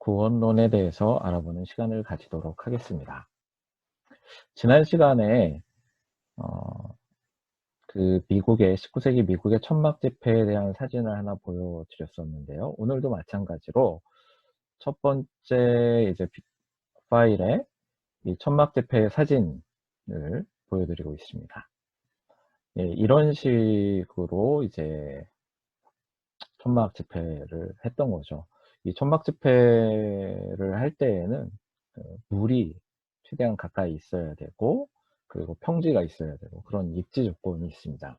구원론에 대해서 알아보는 시간을 가지도록 하겠습니다. 지난 시간에 미국의 19세기 미국의 천막 집회에 대한 사진을 하나 보여드렸었는데요. 오늘도 마찬가지로 첫 번째 이제 파일에 이 천막 집회의 사진을 보여드리고 있습니다. 예, 이런 식으로 이제 천막 집회를 했던 거죠. 이 천막 집회를 할 때에는 물이 최대한 가까이 있어야 되고, 그리고 평지가 있어야 되고, 그런 입지 조건이 있습니다.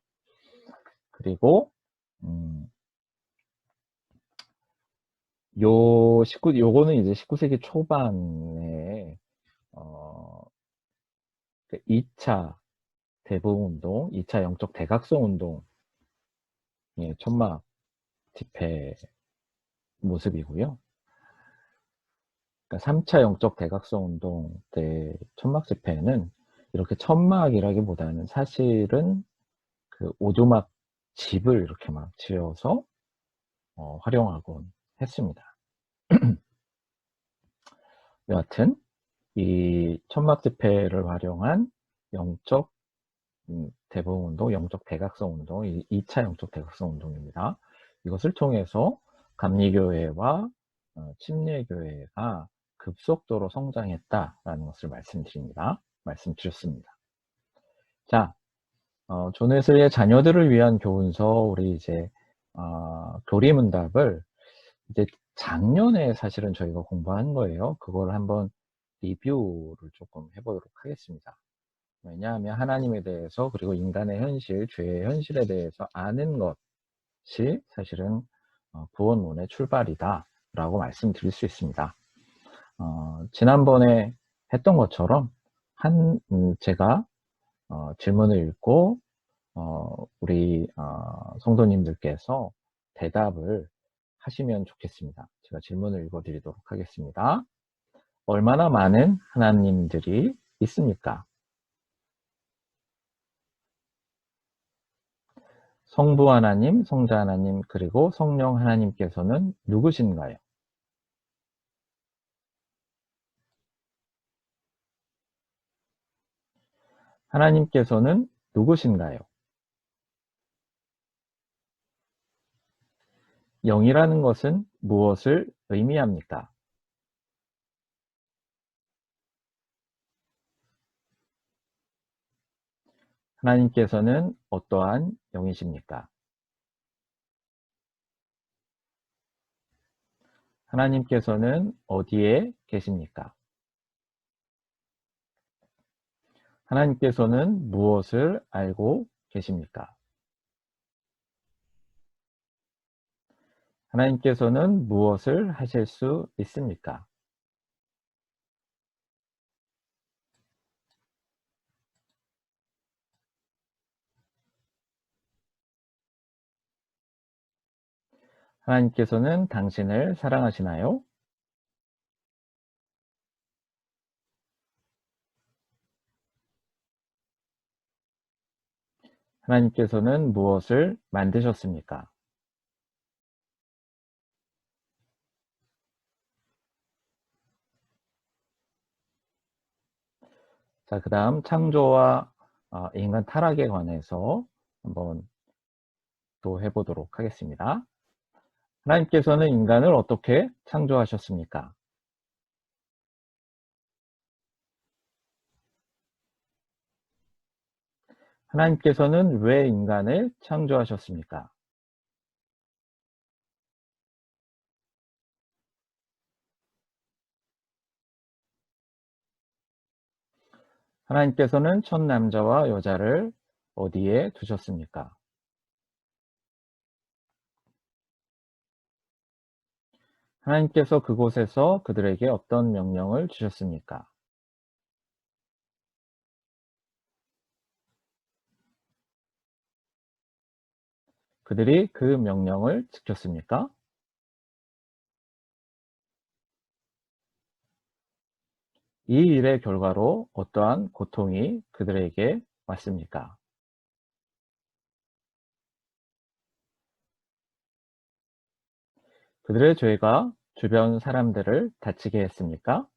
그리고 요거는 이제 19세기 초반에 2차 대부운동, 2차 영적 대각성 운동의 천막 집회 모습이고요. 그러니까 3차 영적 대각성 운동 때 천막 집회는 이렇게 천막이라기보다는 사실은 그 오두막 집을 이렇게 막 지어서 활용하곤 했습니다. 여하튼 이 천막 집회를 활용한 영적 대부분 운동, 영적 대각성 운동, 2차 영적 대각성 운동입니다. 이것을 통해서 감리교회와 침례교회가 급속도로 성장했다라는 것을 말씀드렸습니다. 자, 존 웨슬리의 자녀들을 위한 교훈서, 우리 이제 교리문답을 이제 작년에 사실은 저희가 공부한 거예요. 그걸 한번 리뷰를 조금 해보도록 하겠습니다. 왜냐하면 하나님에 대해서, 그리고 인간의 현실, 죄의 현실에 대해서 아는 것이 사실은 구원론의 출발이다 라고 말씀드릴 수 있습니다. 지난번에 했던 것처럼 제가 질문을 읽고 우리 성도님들께서 대답을 하시면 좋겠습니다. 제가 질문을 읽어 드리도록 하겠습니다. 얼마나 많은 하나님들이 있습니까? 성부 하나님, 성자 하나님, 그리고 성령 하나님께서는 누구신가요? 하나님께서는 누구신가요? 영이라는 것은 무엇을 의미합니까? 하나님께서는 어떠한 영이십니까? 하나님께서는 어디에 계십니까? 하나님께서는 무엇을 알고 계십니까? 하나님께서는 무엇을 하실 수 있습니까? 하나님께서는 당신을 사랑하시나요? 하나님께서는 무엇을 만드셨습니까? 자, 그 다음 창조와 인간 타락에 관해서 한번 또 해보도록 하겠습니다. 하나님께서는 인간을 어떻게 창조하셨습니까? 하나님께서는 왜 인간을 창조하셨습니까? 하나님께서는 첫 남자와 여자를 어디에 두셨습니까? 하나님께서 그곳에서 그들에게 어떤 명령을 주셨습니까? 그들이 그 명령을 지켰습니까? 이 일의 결과로 어떠한 고통이 그들에게 왔습니까? 그들의 죄가 주변 사람들을 다치게 했습니까?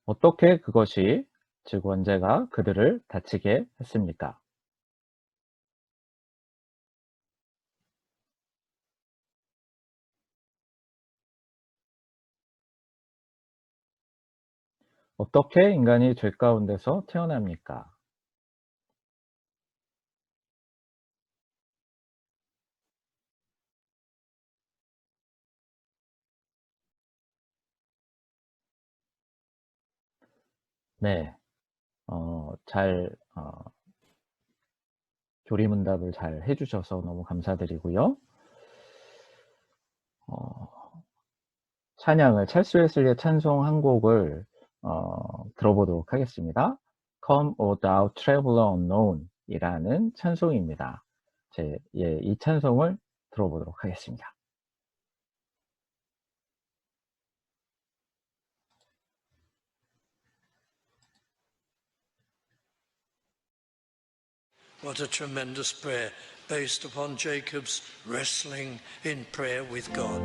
어떻게 그것이, 즉 원죄가 그들을 다치게 했습니까? 어떻게 인간이 죄 가운데서 태어납니까? 네. 잘 조리문답을 잘 해 주셔서 너무 감사드리고요. 어 찬양을 찰스 웨슬리의 찬송 한 곡을 들어보도록 하겠습니다. Come O Thou Traveler Unknown 이라는 찬송입니다. 이 찬송을 들어보도록 하겠습니다. What a tremendous prayer based upon Jacob's wrestling in prayer with God.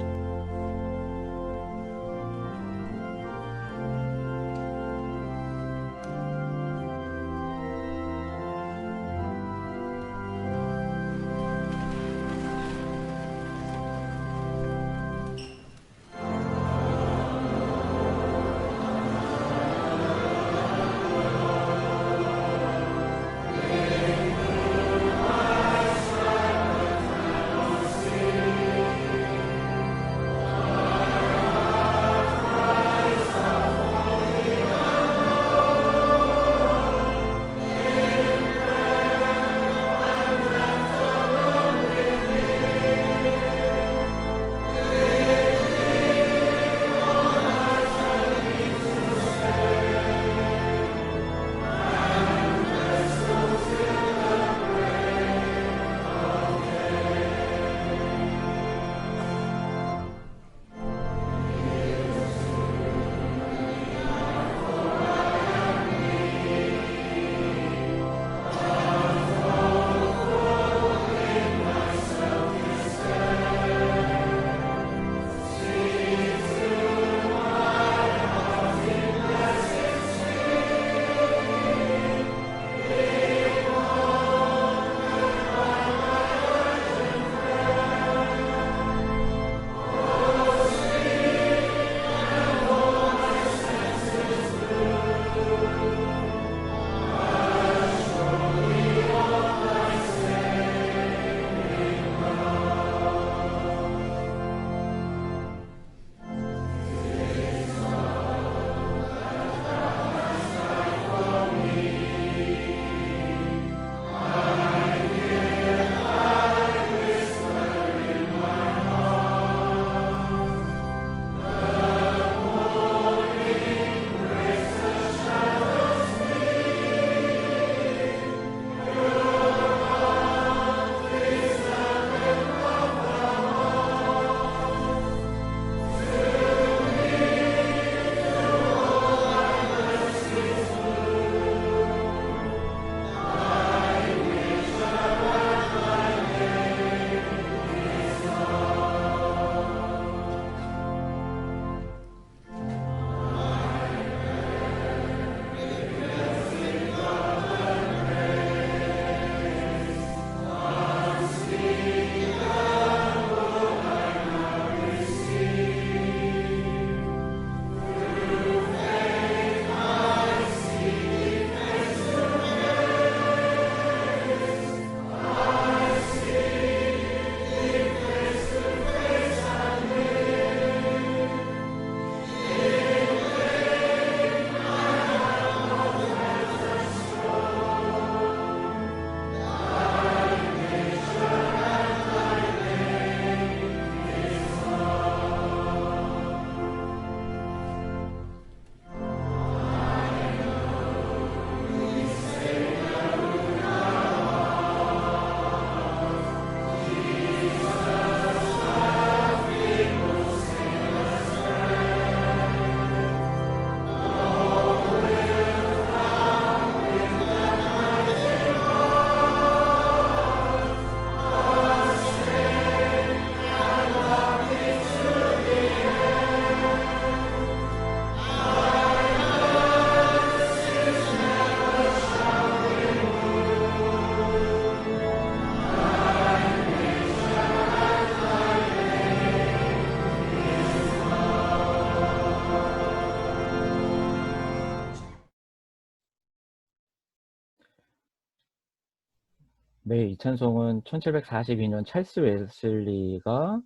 네, 이 찬송은 1742년 찰스 웨슬리가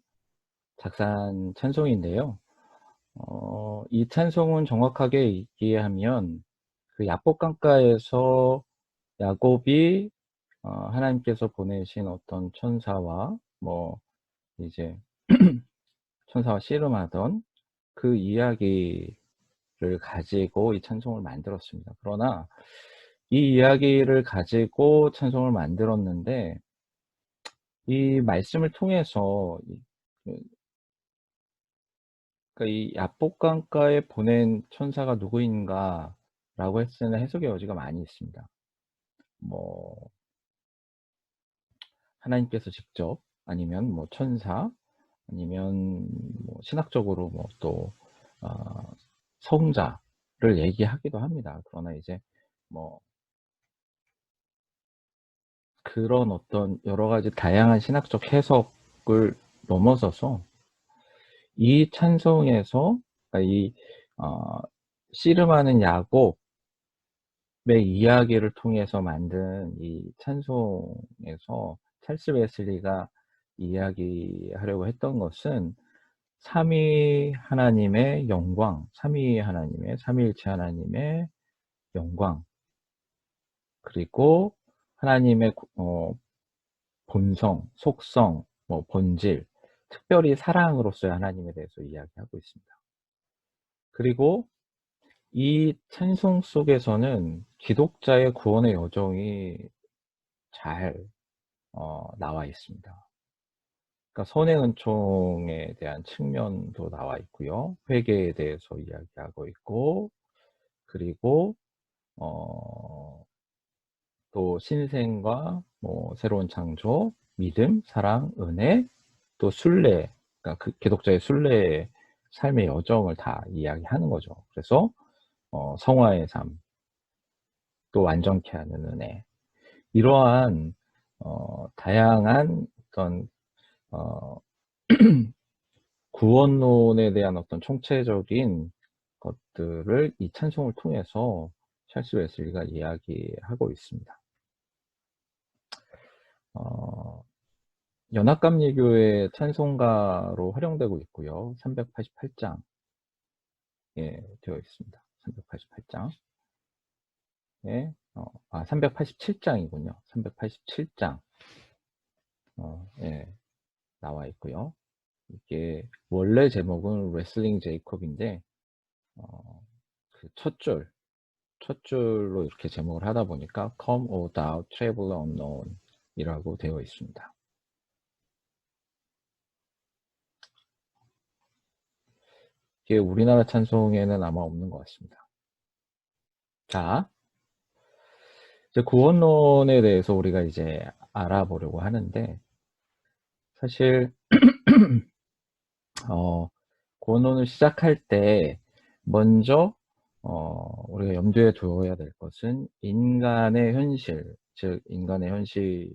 작사한 찬송인데요. 이 찬송은 정확하게 얘기하면 그 야복강가에서 야곱이 하나님께서 보내신 어떤 천사와 뭐 이제 천사와 씨름하던 그 이야기를 가지고 이 찬송을 만들었습니다. 그러나 이 이야기를 가지고 찬송을 만들었는데 이 말씀을 통해서 그러니까 이 야복강가에 보낸 천사가 누구인가라고 했을 때는 해석의 여지가 많이 있습니다. 뭐 하나님께서 직접 아니면 뭐 천사 아니면 뭐 신학적으로 뭐 또 성자를 얘기하기도 합니다. 그러나 이제 뭐 그런 어떤 여러 가지 다양한 신학적 해석을 넘어서서 이 찬송에서 그러니까 이 씨름하는 야곱의 이야기를 통해서 만든 이 찬송에서 찰스 웨슬리가 이야기하려고 했던 것은 삼위 하나님의 영광, 삼위일체 하나님의 영광, 그리고 하나님의 본성, 속성, 뭐 본질, 특별히 사랑으로서의 하나님에 대해서 이야기하고 있습니다. 그리고 이 찬송 속에서는 기독자의 구원의 여정이 잘 나와 있습니다. 그러니까 선행은총에 대한 측면도 나와 있고요. 회개에 대해서 이야기하고 있고, 그리고 또 신생과 뭐 새로운 창조, 믿음, 사랑, 은혜, 또 순례, 그러니까 그 기독자의 순례의 삶의 여정을 다 이야기하는 거죠. 그래서 성화의 삶, 또 완전케 하는 은혜, 이러한 다양한 어떤 어, 구원론에 대한 어떤 총체적인 것들을 이 찬송을 통해서 찰스 웨슬리가 이야기하고 있습니다. 연합감리교의 찬송가로 활용되고 있고요. 388장에 되어 있습니다. 388장. 387장이군요. 387장. 나와 있고요. 이게 원래 제목은 레슬링 제이콥인데 그 첫 줄로 이렇게 제목을 하다 보니까 Come O Thou Traveler Unknown 이라고 되어 있습니다. 이게 우리나라 찬송에는 아마 없는 것 같습니다. 자, 이제 구원론에 대해서 우리가 이제 알아보려고 하는데, 사실 구원론을 시작할 때 먼저 우리가 염두에 두어야 될 것은 인간의 현실, 즉 인간의 현실에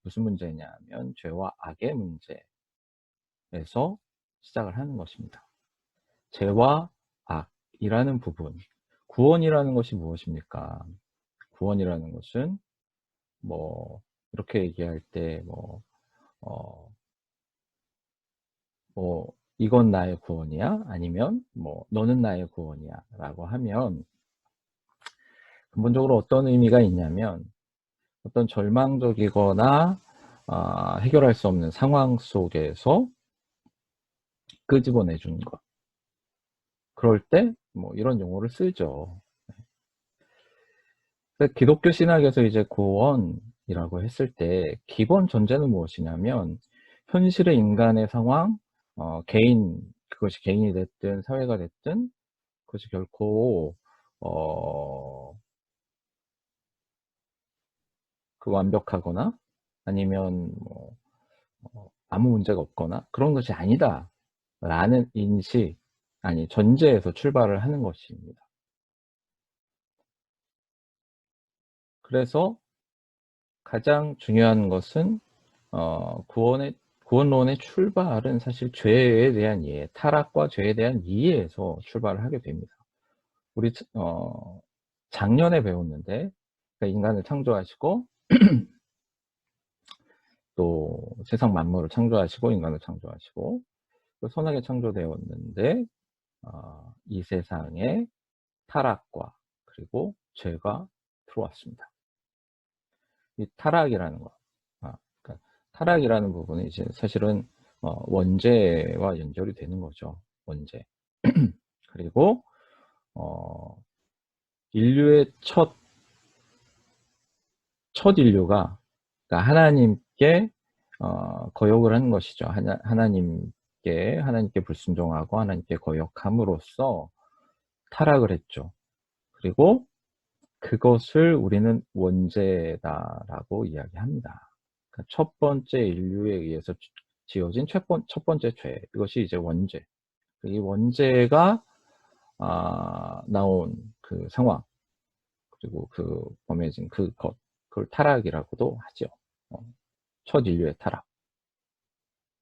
무슨 문제냐면 죄와 악의 문제에서 시작을 하는 것입니다. 죄와 악이라는 부분, 구원이라는 것이 무엇입니까? 구원이라는 것은 뭐 이렇게 얘기할 때 뭐 이건 나의 구원이야? 아니면 뭐 너는 나의 구원이야? 라고 하면 근본적으로 어떤 의미가 있냐면 어떤 절망적이거나 해결할 수 없는 상황 속에서 끄집어내 주는 것. 그럴 때 뭐 이런 용어를 쓰죠. 기독교 신학에서 이제 구원이라고 했을 때 기본 전제는 무엇이냐면 현실의 인간의 상황, 그것이 개인이 됐든 사회가 됐든 그것이 결코 그 완벽하거나 아니면 뭐 아무 문제가 없거나 그런 것이 아니다 라는 인식, 전제에서 출발을 하는 것입니다. 그래서 가장 중요한 것은 구원론의 출발은 사실 죄에 대한 이해, 타락과 죄에 대한 이해에서 출발을 하게 됩니다. 우리 작년에 배웠는데, 그러니까 인간을 창조하시고 또 세상 만물을 창조하시고 인간을 창조하시고 선하게 창조되었는데 이 세상에 타락과 그리고 죄가 들어왔습니다. 이 타락이라는 거, 그러니까 타락이라는 부분이 이제 사실은 원죄와 연결이 되는 거죠. 원죄. 그리고 인류의 첫 인류가 그러니까 하나님께 거역을 하는 것이죠. 하나님께 불순종하고 하나님께 거역함으로써 타락을 했죠. 그리고 그것을 우리는 원죄다라고 이야기합니다. 그러니까 첫 번째 인류에 의해서 지어진 첫 번째 죄, 이것이 이제 원죄. 이 원죄가 나온 그 상황, 그리고 그 범해진 그걸 타락이라고도 하죠. 첫 인류의 타락.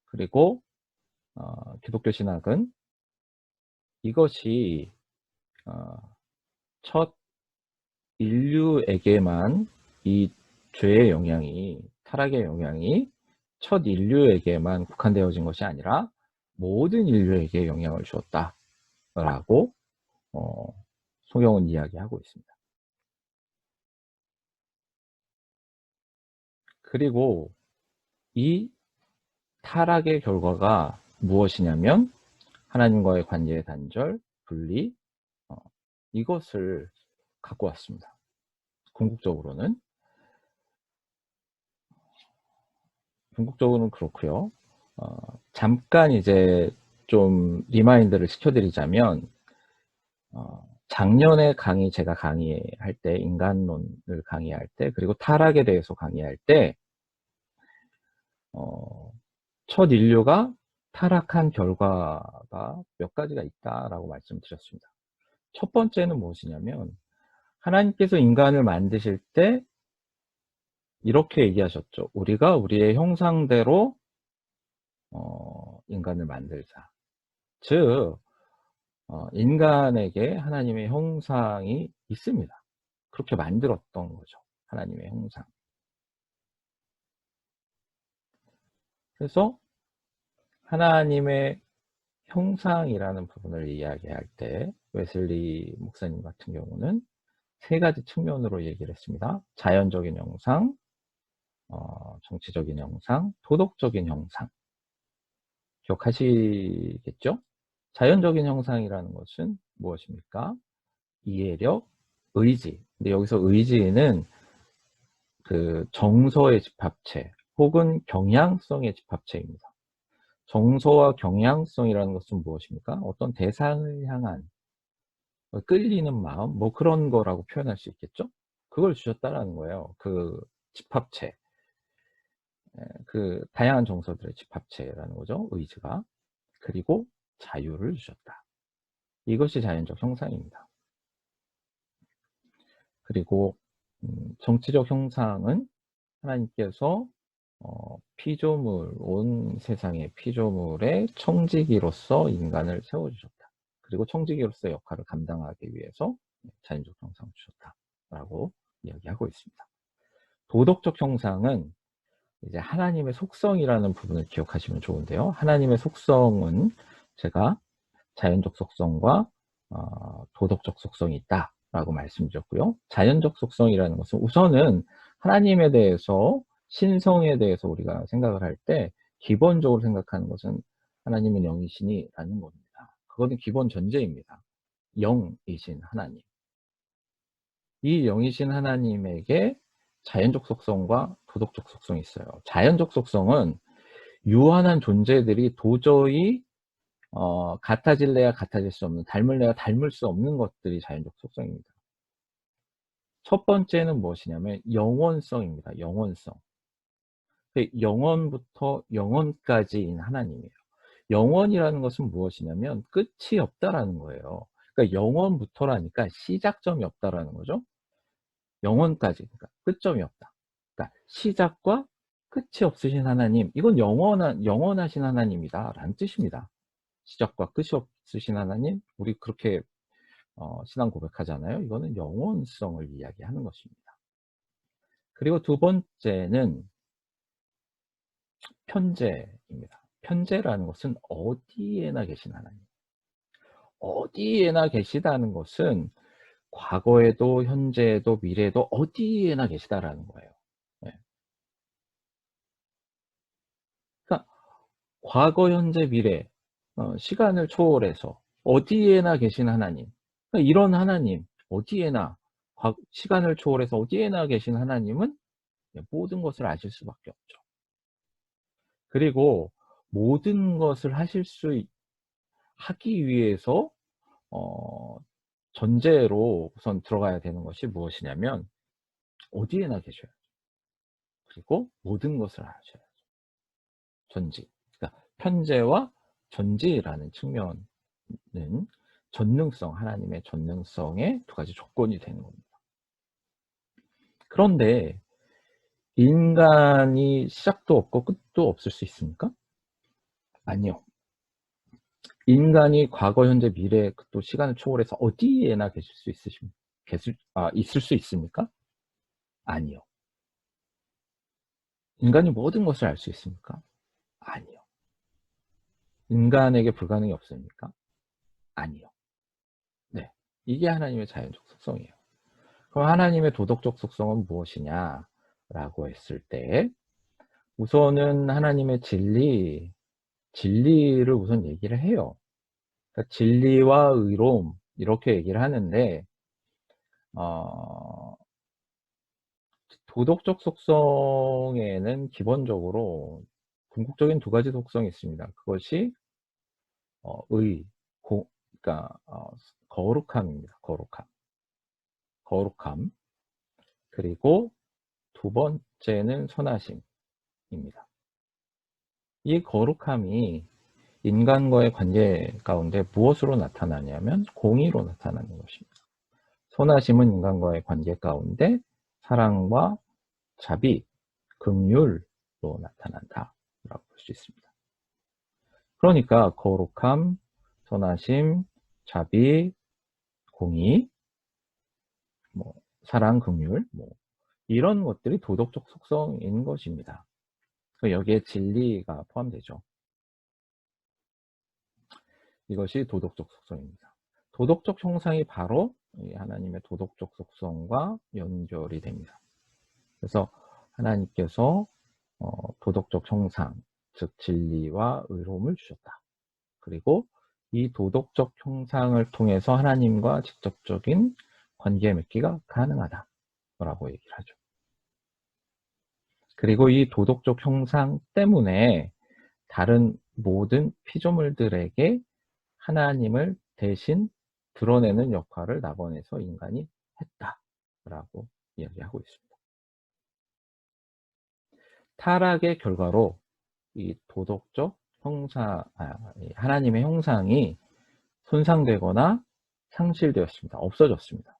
그리고 기독교 신학은 이것이 첫 인류에게만 이 죄의 영향이, 타락의 영향이 첫 인류에게만 국한되어진 것이 아니라 모든 인류에게 영향을 주었다라고 성경은 이야기하고 있습니다. 그리고 이 타락의 결과가 무엇이냐면 하나님과의 관계의 단절, 분리, 이것을 갖고 왔습니다. 궁극적으로는 그렇고요. 잠깐 이제 좀 리마인드를 시켜드리자면 작년에 제가 강의할 때, 인간론을 강의할 때, 그리고 타락에 대해서 강의할 때 첫 인류가 타락한 결과가 몇 가지가 있다라고 말씀드렸습니다. 첫 번째는 무엇이냐면 하나님께서 인간을 만드실 때 이렇게 얘기하셨죠. 우리가 우리의 형상대로 인간을 만들자. 즉 인간에게 하나님의 형상이 있습니다. 그렇게 만들었던 거죠. 하나님의 형상. 그래서 하나님의 형상이라는 부분을 이야기할 때 웨슬리 목사님 같은 경우는 세 가지 측면으로 얘기를 했습니다. 자연적인 형상, 정치적인 형상, 도덕적인 형상. 기억하시겠죠? 자연적인 형상이라는 것은 무엇입니까? 이해력, 의지. 근데 여기서 의지는 그 정서의 집합체 혹은 경향성의 집합체입니다. 정서와 경향성이라는 것은 무엇입니까? 어떤 대상을 향한 끌리는 마음, 뭐 그런 거라고 표현할 수 있겠죠? 그걸 주셨다라는 거예요. 그 집합체, 그 다양한 정서들의 집합체라는 거죠. 의지가. 그리고 자유를 주셨다. 이것이 자연적 형상입니다. 그리고 정치적 형상은 하나님께서 피조물, 온 세상의 피조물의 청지기로서 인간을 세워주셨다. 그리고 청지기로서의 역할을 감당하기 위해서 자연적 형상을 주셨다라고 이야기하고 있습니다. 도덕적 형상은 이제 하나님의 속성이라는 부분을 기억하시면 좋은데요. 하나님의 속성은 제가 자연적 속성과 도덕적 속성이 있다라고 말씀드렸고요. 자연적 속성이라는 것은 우선은 하나님에 대해서, 신성에 대해서 우리가 생각을 할 때 기본적으로 생각하는 것은 하나님은 영이시니라는 겁니다. 그거는 기본 전제입니다. 영이신 하나님. 이 영이신 하나님에게 자연적 속성과 도덕적 속성이 있어요. 자연적 속성은 유한한 존재들이 도저히 같아질래야 같아질 수 없는, 닮을래야 닮을 수 없는 것들이 자연적 속성입니다. 첫 번째는 무엇이냐면 영원성입니다. 영원성. 영원부터 영원까지인 하나님이에요. 영원이라는 것은 무엇이냐면 끝이 없다라는 거예요. 그러니까 영원부터라니까 시작점이 없다라는 거죠. 영원까지, 그러니까 끝점이 없다. 그러니까 시작과 끝이 없으신 하나님, 이건 영원하신 하나님이다 라는 뜻입니다. 시작과 끝이 없으신 하나님, 우리 그렇게 신앙 고백하잖아요. 이거는 영원성을 이야기하는 것입니다. 그리고 두 번째는 편재입니다. 편재라는 것은 어디에나 계신 하나님. 어디에나 계시다는 것은 과거에도 현재에도 미래에도 어디에나 계시다라는 거예요. 예. 그러니까 과거, 현재, 미래, 시간을 초월해서 어디에나 계신 하나님. 그러니까 이런 하나님, 어디에나 시간을 초월해서 어디에나 계신 하나님은 모든 것을 아실 수밖에 없죠. 그리고 모든 것을 하기 위해서 어 전제로 우선 들어가야 되는 것이 무엇이냐면 어디에나 계셔요. 그리고 모든 것을 아셔요. 전지. 그러니까 편재와 전지라는 측면은 전능성, 하나님의 전능성의 두 가지 조건이 되는 겁니다. 그런데 인간이 시작도 없고 끝도 없을 수 있습니까? 아니요. 인간이 과거, 현재, 미래, 또 시간을 초월해서 어디에나 있을 수 있습니까? 아니요. 인간이 모든 것을 알 수 있습니까? 아니요. 인간에게 불가능이 없습니까? 아니요. 네. 이게 하나님의 자연적 속성이에요. 그럼 하나님의 도덕적 속성은 무엇이냐라고 했을 때 우선은 하나님의 진리를 우선 얘기를 해요. 그러니까 진리와 의로움 이렇게 얘기를 하는데 어 도덕적 속성에는 기본적으로 궁극적인 두 가지 속성이 있습니다. 그것이 의, 그러니까 거룩함입니다. 거룩함. 그리고 두 번째는 선하심입니다. 이 거룩함이 인간과의 관계 가운데 무엇으로 나타나냐면 공의로 나타나는 것입니다. 선하심은 인간과의 관계 가운데 사랑과 자비, 긍휼로 나타난다라고 볼 수 있습니다. 그러니까 거룩함, 선하심, 자비, 공의, 사랑, 긍휼, 이런 것들이 도덕적 속성인 것입니다. 여기에 진리가 포함되죠. 이것이 도덕적 속성입니다. 도덕적 형상이 바로 하나님의 도덕적 속성과 연결이 됩니다. 그래서 하나님께서 도덕적 형상, 즉 진리와 의로움을 주셨다. 그리고 이 도덕적 형상을 통해서 하나님과 직접적인 관계 맺기가 가능하다라고 얘기를 하죠. 그리고 이 도덕적 형상 때문에 다른 모든 피조물들에게 하나님을 대신 드러내는 역할을 낙원에서 인간이 했다라고 이야기하고 있습니다. 타락의 결과로 이 도덕적 하나님의 형상이 손상되거나 상실되었습니다. 없어졌습니다.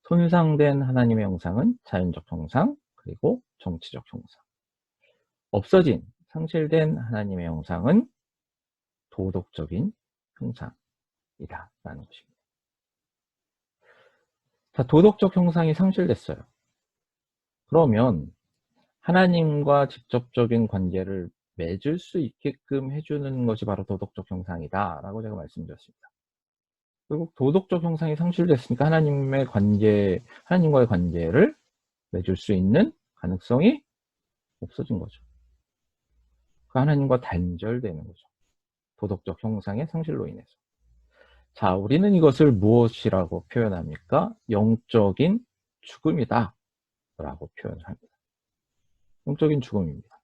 손상된 하나님의 형상은 자연적 형상, 그리고 정치적 형상. 상실된 하나님의 형상은 도덕적인 형상이다라는 것입니다. 자, 도덕적 형상이 상실됐어요. 그러면 하나님과 직접적인 관계를 맺을 수 있게끔 해주는 것이 바로 도덕적 형상이다라고 제가 말씀드렸습니다. 결국 도덕적 형상이 상실됐으니까 하나님과의 관계를 맺을 수 있는 가능성이 없어진 거죠. 그 하나님과 단절되는 거죠. 도덕적 형상의 상실로 인해서. 자, 우리는 이것을 무엇이라고 표현합니까? 영적인 죽음이다 라고 표현을 합니다. 영적인 죽음입니다.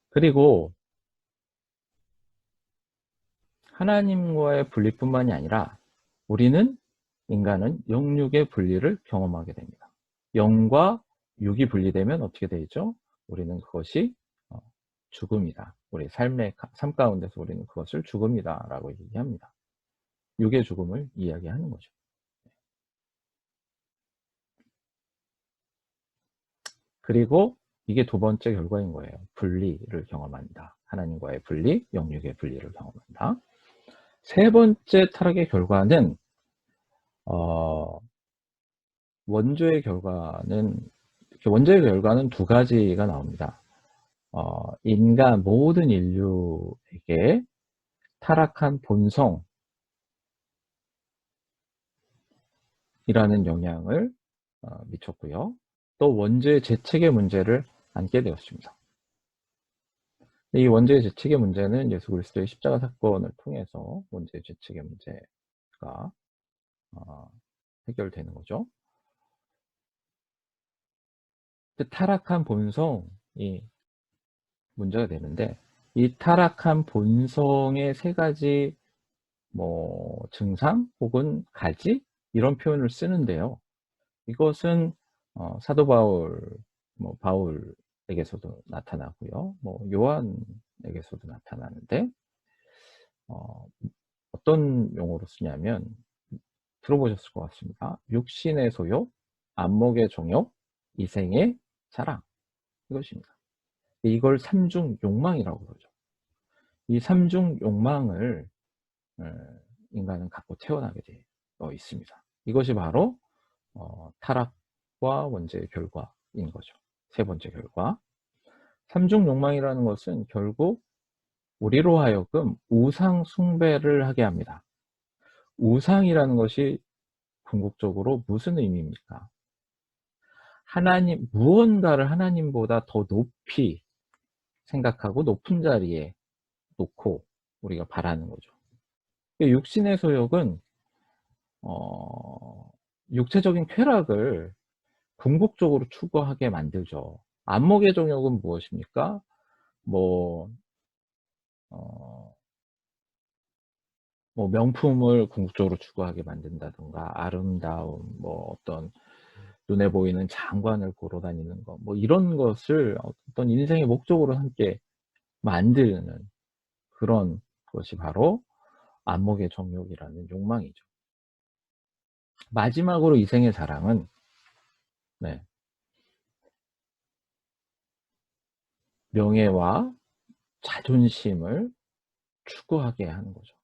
그리고 하나님과의 분리뿐만이 아니라 인간은 영육의 분리를 경험하게 됩니다. 영과 육이 분리되면 어떻게 되죠? 우리는 그것이 죽음이다. 우리 삶 가운데서 우리는 그것을 죽음이다 라고 얘기합니다. 육의 죽음을 이야기하는 거죠. 그리고 이게 두 번째 결과인 거예요. 분리를 경험한다. 하나님과의 분리, 영육의 분리를 경험한다. 세 번째 타락의 결과는 원조의 결과는 원죄의 결과는 두 가지가 나옵니다. 인간 모든 인류에게 타락한 본성이라는 영향을 미쳤고요. 또 원죄의 재책의 문제를 안게 되었습니다. 이 원죄의 재책의 문제는 예수 그리스도의 십자가 사건을 통해서 원죄의 재책의 문제가 해결되는 거죠. 타락한 본성이 문제가 되는데, 이 타락한 본성의 세 가지 증상 혹은 가지 이런 표현을 쓰는데요. 이것은 사도 바울에게서도 나타나고요. 요한에게서도 나타나는데 어떤 용어로 쓰냐면 들어보셨을 것 같습니다. 육신의 소욕, 안목의 정욕, 이생의 자랑, 이것입니다. 이걸 삼중 욕망이라고 그러죠. 이 삼중 욕망을 인간은 갖고 태어나게 되어 있습니다. 이것이 바로 타락과 원죄의 결과인 거죠. 세 번째 결과. 삼중 욕망이라는 것은 결국 우리로 하여금 우상 숭배를 하게 합니다. 우상이라는 것이 궁극적으로 무슨 의미입니까? 무언가를 하나님보다 더 높이 생각하고 높은 자리에 놓고 우리가 바라는 거죠. 육신의 소욕은 육체적인 쾌락을 궁극적으로 추구하게 만들죠. 안목의 정욕은 무엇입니까? 명품을 궁극적으로 추구하게 만든다든가, 아름다움, 어떤 눈에 보이는 장관을 고러 다니는 것, 이런 것을 어떤 인생의 목적으로 함께 만드는 그런 것이 바로 안목의 정욕이라는 욕망이죠. 마지막으로 이생의 자랑은 명예와 자존심을 추구하게 하는 거죠.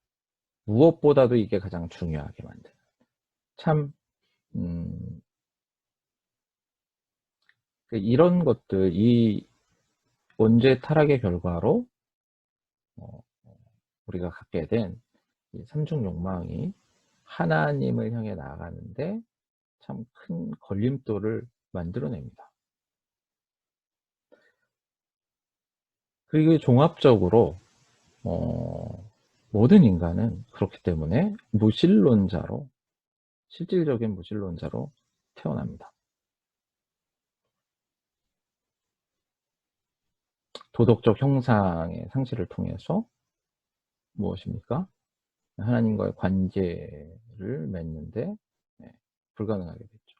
무엇보다도 이게 가장 중요하게 만드는. 참 이런 것들, 이 원죄 타락의 결과로 우리가 갖게 된 이 삼중 욕망이 하나님을 향해 나아가는데 참 큰 걸림돌을 만들어냅니다. 그리고 종합적으로 모든 인간은 그렇기 때문에 실질적인 무신론자로 태어납니다. 도덕적 형상의 상실을 통해서 무엇입니까? 하나님과의 관계를 맺는데 불가능하게 됐죠.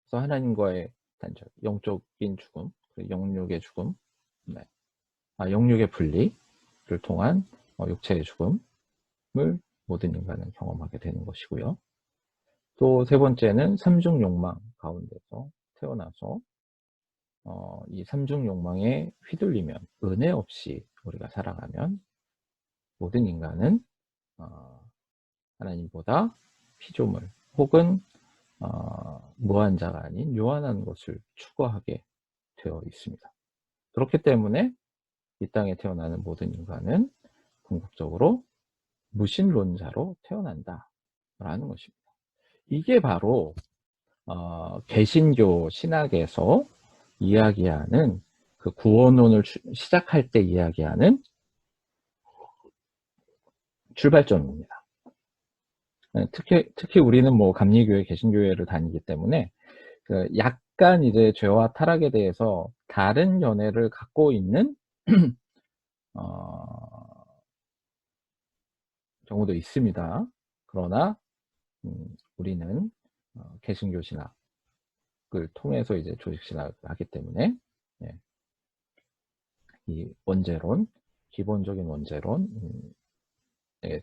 그래서 하나님과의 단절, 영적인 죽음, 영육의 죽음, 영육의 분리를 통한 육체의 죽음을 모든 인간은 경험하게 되는 것이고요. 또 세 번째는 삼중 욕망 가운데서 태어나서 이 삼중 욕망에 휘둘리면, 은혜 없이 우리가 살아가면 모든 인간은 하나님보다 피조물 혹은 무한자가 아닌 요한한 것을 추구하게 되어 있습니다. 그렇기 때문에 이 땅에 태어나는 모든 인간은 궁극적으로 무신론자로 태어난다라는 것입니다. 이게 바로 개신교 신학에서 이야기하는 그 구원론을 시작할 때 이야기하는 출발점입니다. 특히 우리는 감리교회, 개신교회를 다니기 때문에 약간 이제 죄와 타락에 대해서 다른 견해를 갖고 있는 경우도 있습니다. 그러나 우리는 개신교 신학을 통해서 이제 조직 신학을 하기 때문에 이 원죄론, 기본적인 원죄론에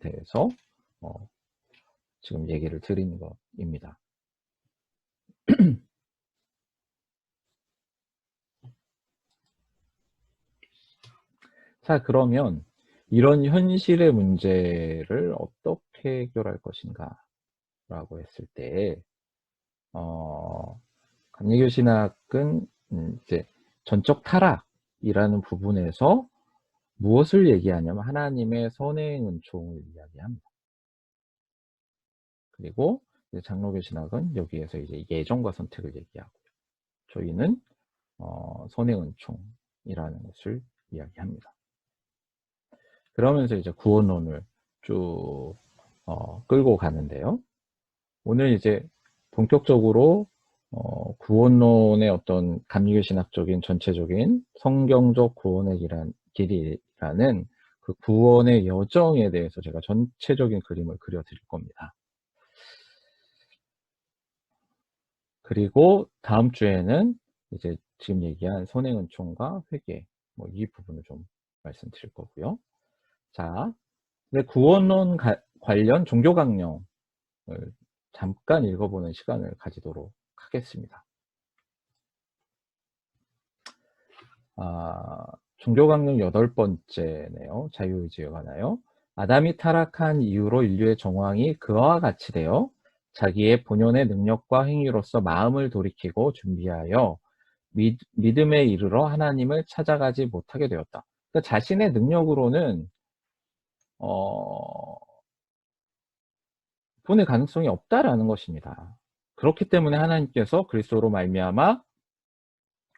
대해서 지금 얘기를 드리는 것입니다. 자, 그러면 이런 현실의 문제를 어떻게 해결할 것인가 라고 했을 때 감리교 신학은 이제 전적 타락이라는 부분에서 무엇을 얘기하냐면 하나님의 선행 은총을 이야기합니다. 그리고 이제 장로교 신학은 여기에서 이제 예정과 선택을 얘기하고요. 저희는 선행 은총이라는 것을 이야기합니다. 그러면서 이제 구원론을 쭉 끌고 가는데요. 오늘 이제 본격적으로 구원론의 어떤 감리교 신학적인 전체적인 성경적 구원의 길이라는 그 구원의 여정에 대해서 제가 전체적인 그림을 그려드릴 겁니다. 그리고 다음 주에는 이제 지금 얘기한 선행은총과 회개 이 부분을 좀 말씀드릴 거고요. 자, 구원론 관련 종교 강령을 잠깐 읽어보는 시간을 가지도록 하겠습니다. 종교 강령 8번째네요. 자유의지에 관하여. 아담이 타락한 이후로 인류의 정황이 그와 같이 되어 자기의 본연의 능력과 행위로서 마음을 돌이키고 준비하여 믿음에 이르러 하나님을 찾아가지 못하게 되었다. 그러니까 자신의 능력으로는 구원의 가능성이 없다라는 것입니다. 그렇기 때문에 하나님께서 그리스도로 말미암아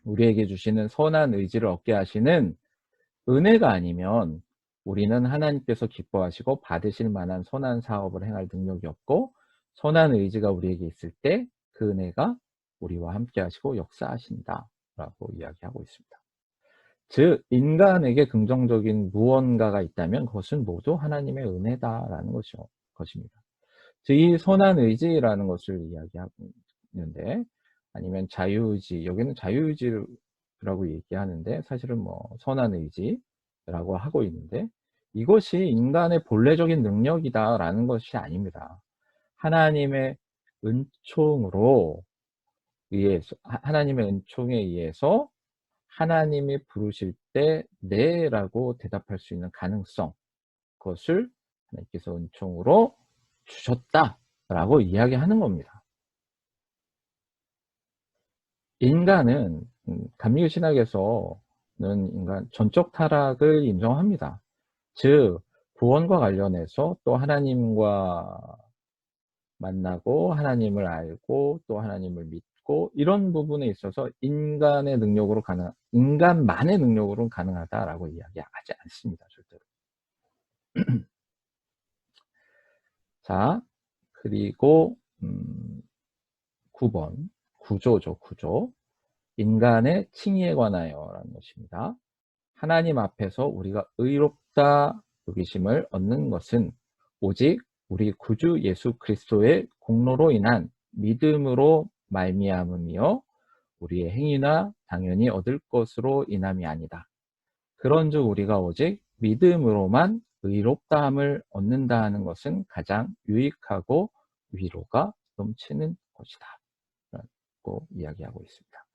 우리에게 주시는 선한 의지를 얻게 하시는 은혜가 아니면 우리는 하나님께서 기뻐하시고 받으실 만한 선한 사업을 행할 능력이 없고, 선한 의지가 우리에게 있을 때 그 은혜가 우리와 함께 하시고 역사하신다 라고 이야기하고 있습니다. 즉 인간에게 긍정적인 무언가가 있다면 그것은 모두 하나님의 은혜다라는 것입니다. 즉 이 선한 의지라는 것을 이야기하고 있는데, 아니면 자유의지, 여기는 자유의지라고 얘기하는데 사실은 선한 의지라고 하고 있는데, 이것이 인간의 본래적인 능력이다라는 것이 아닙니다. 하나님의 은총으로 의해서, 하나님의 은총에 의해서 하나님이 부르실 때 네라고 대답할 수 있는 가능성, 그것을 하나님께서 은총으로 주셨다라고 이야기하는 겁니다. 인간은 감리교 신학에서는 인간 전적 타락을 인정합니다. 즉 구원과 관련해서 또 하나님과 만나고 하나님을 알고 또 하나님을 믿고 이런 부분에 있어서 인간만의 능력으로는 가능하다라고 이야기하지 않습니다. 절대로. 자, 그리고 9번 구조죠. 구조. 인간의 칭의에 관하여 라는 것입니다. 하나님 앞에서 우리가 의롭다 여기심을 얻는 것은 오직 우리 구주 예수 그리스도의 공로로 인한 믿음으로 말미암음이요 우리의 행위나 당연히 얻을 것으로 인함이 아니다. 그런즉 우리가 오직 믿음으로만 의롭다함을 얻는다 하는 것은 가장 유익하고 위로가 넘치는 것이다 라고 이야기하고 있습니다.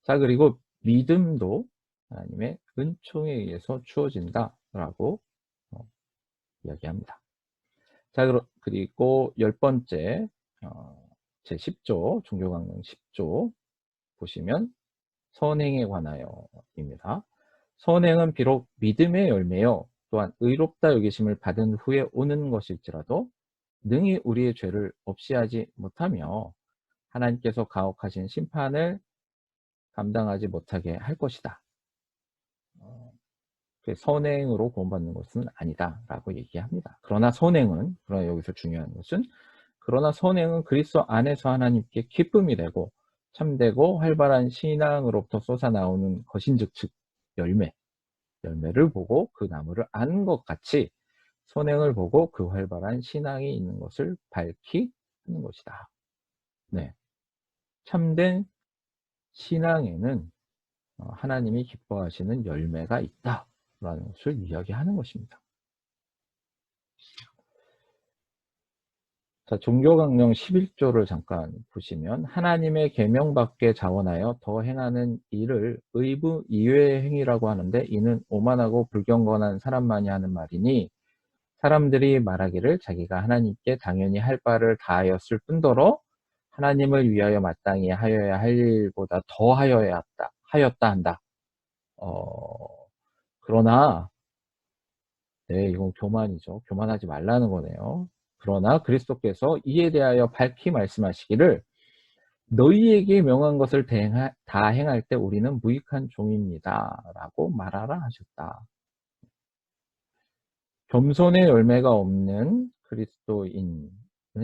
자, 그리고 믿음도 하나님의 은총에 의해서 주어진다 라고 이야기합니다. 자, 그리고 10번째 제10조 종교강령 10조 보시면 선행에 관하여입니다. 선행은 비록 믿음의 열매요 또한 의롭다 여기심을 받은 후에 오는 것일지라도 능히 우리의 죄를 없이 하지 못하며 하나님께서 가혹하신 심판을 감당하지 못하게 할 것이다. 선행으로 구원받는 것은 아니다 라고 얘기합니다. 그러나 여기서 중요한 것은, 그러나 선행은 그리스도 안에서 하나님께 기쁨이 되고 참되고 활발한 신앙으로부터 솟아나오는 것인즉 즉 열매를 보고 그 나무를 아는 것 같이 선행을 보고 그 활발한 신앙이 있는 것을 밝히 하는 것이다. 네, 참된 신앙에는 하나님이 기뻐하시는 열매가 있다라는 것을 이야기하는 것입니다. 자, 종교강령 11조를 잠깐 보시면 하나님의 계명 밖에 자원하여 더 행하는 일을 의무 이외의 행위라고 하는데 이는 오만하고 불경건한 사람만이 하는 말이니 사람들이 말하기를 자기가 하나님께 당연히 할 바를 다하였을 뿐더러 하나님을 위하여 마땅히 하여야 할 일보다 더 하였다 한다. 그러나, 네, 이건 교만이죠. 교만하지 말라는 거네요. 그러나 그리스도께서 이에 대하여 밝히 말씀하시기를 너희에게 명한 것을 다 행할 때 우리는 무익한 종입니다. 라고 말하라 하셨다. 겸손의 열매가 없는 그리스도인은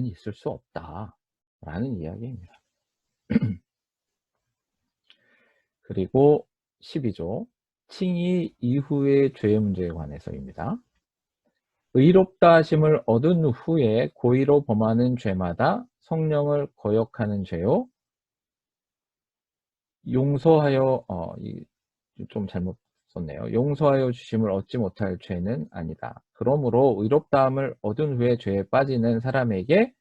있을 수 없다. 라는 이야기입니다. 그리고 12조 칭의 이후의 죄의 문제에 관해서입니다. 의롭다 하심을 얻은 후에 고의로 범하는 죄마다 성령을 거역하는 죄요. 용서하여 좀 잘못 썼네요. 용서하여 주심을 얻지 못할 죄는 아니다. 그러므로 의롭다함을 얻은 후에 죄에 빠지는 사람에게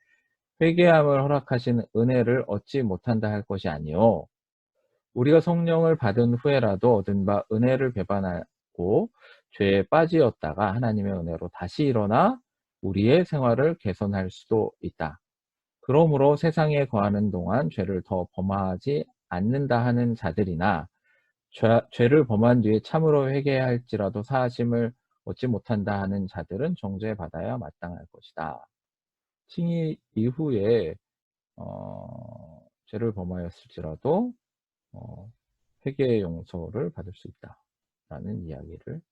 회개함을 허락하신 은혜를 얻지 못한다 할 것이 아니요. 우리가 성령을 받은 후에라도 얻은 바 은혜를 배반하고 죄에 빠지었다가 하나님의 은혜로 다시 일어나 우리의 생활을 개선할 수도 있다. 그러므로 세상에 거하는 동안 죄를 더 범하지 않는다 하는 자들이나 죄를 범한 뒤에 참으로 회개해야 할지라도 사하심을 얻지 못한다 하는 자들은 정죄받아야 마땅할 것이다. 칭의 이후에 죄를 범하였을지라도 회개의 용서를 받을 수 있다라는 이야기를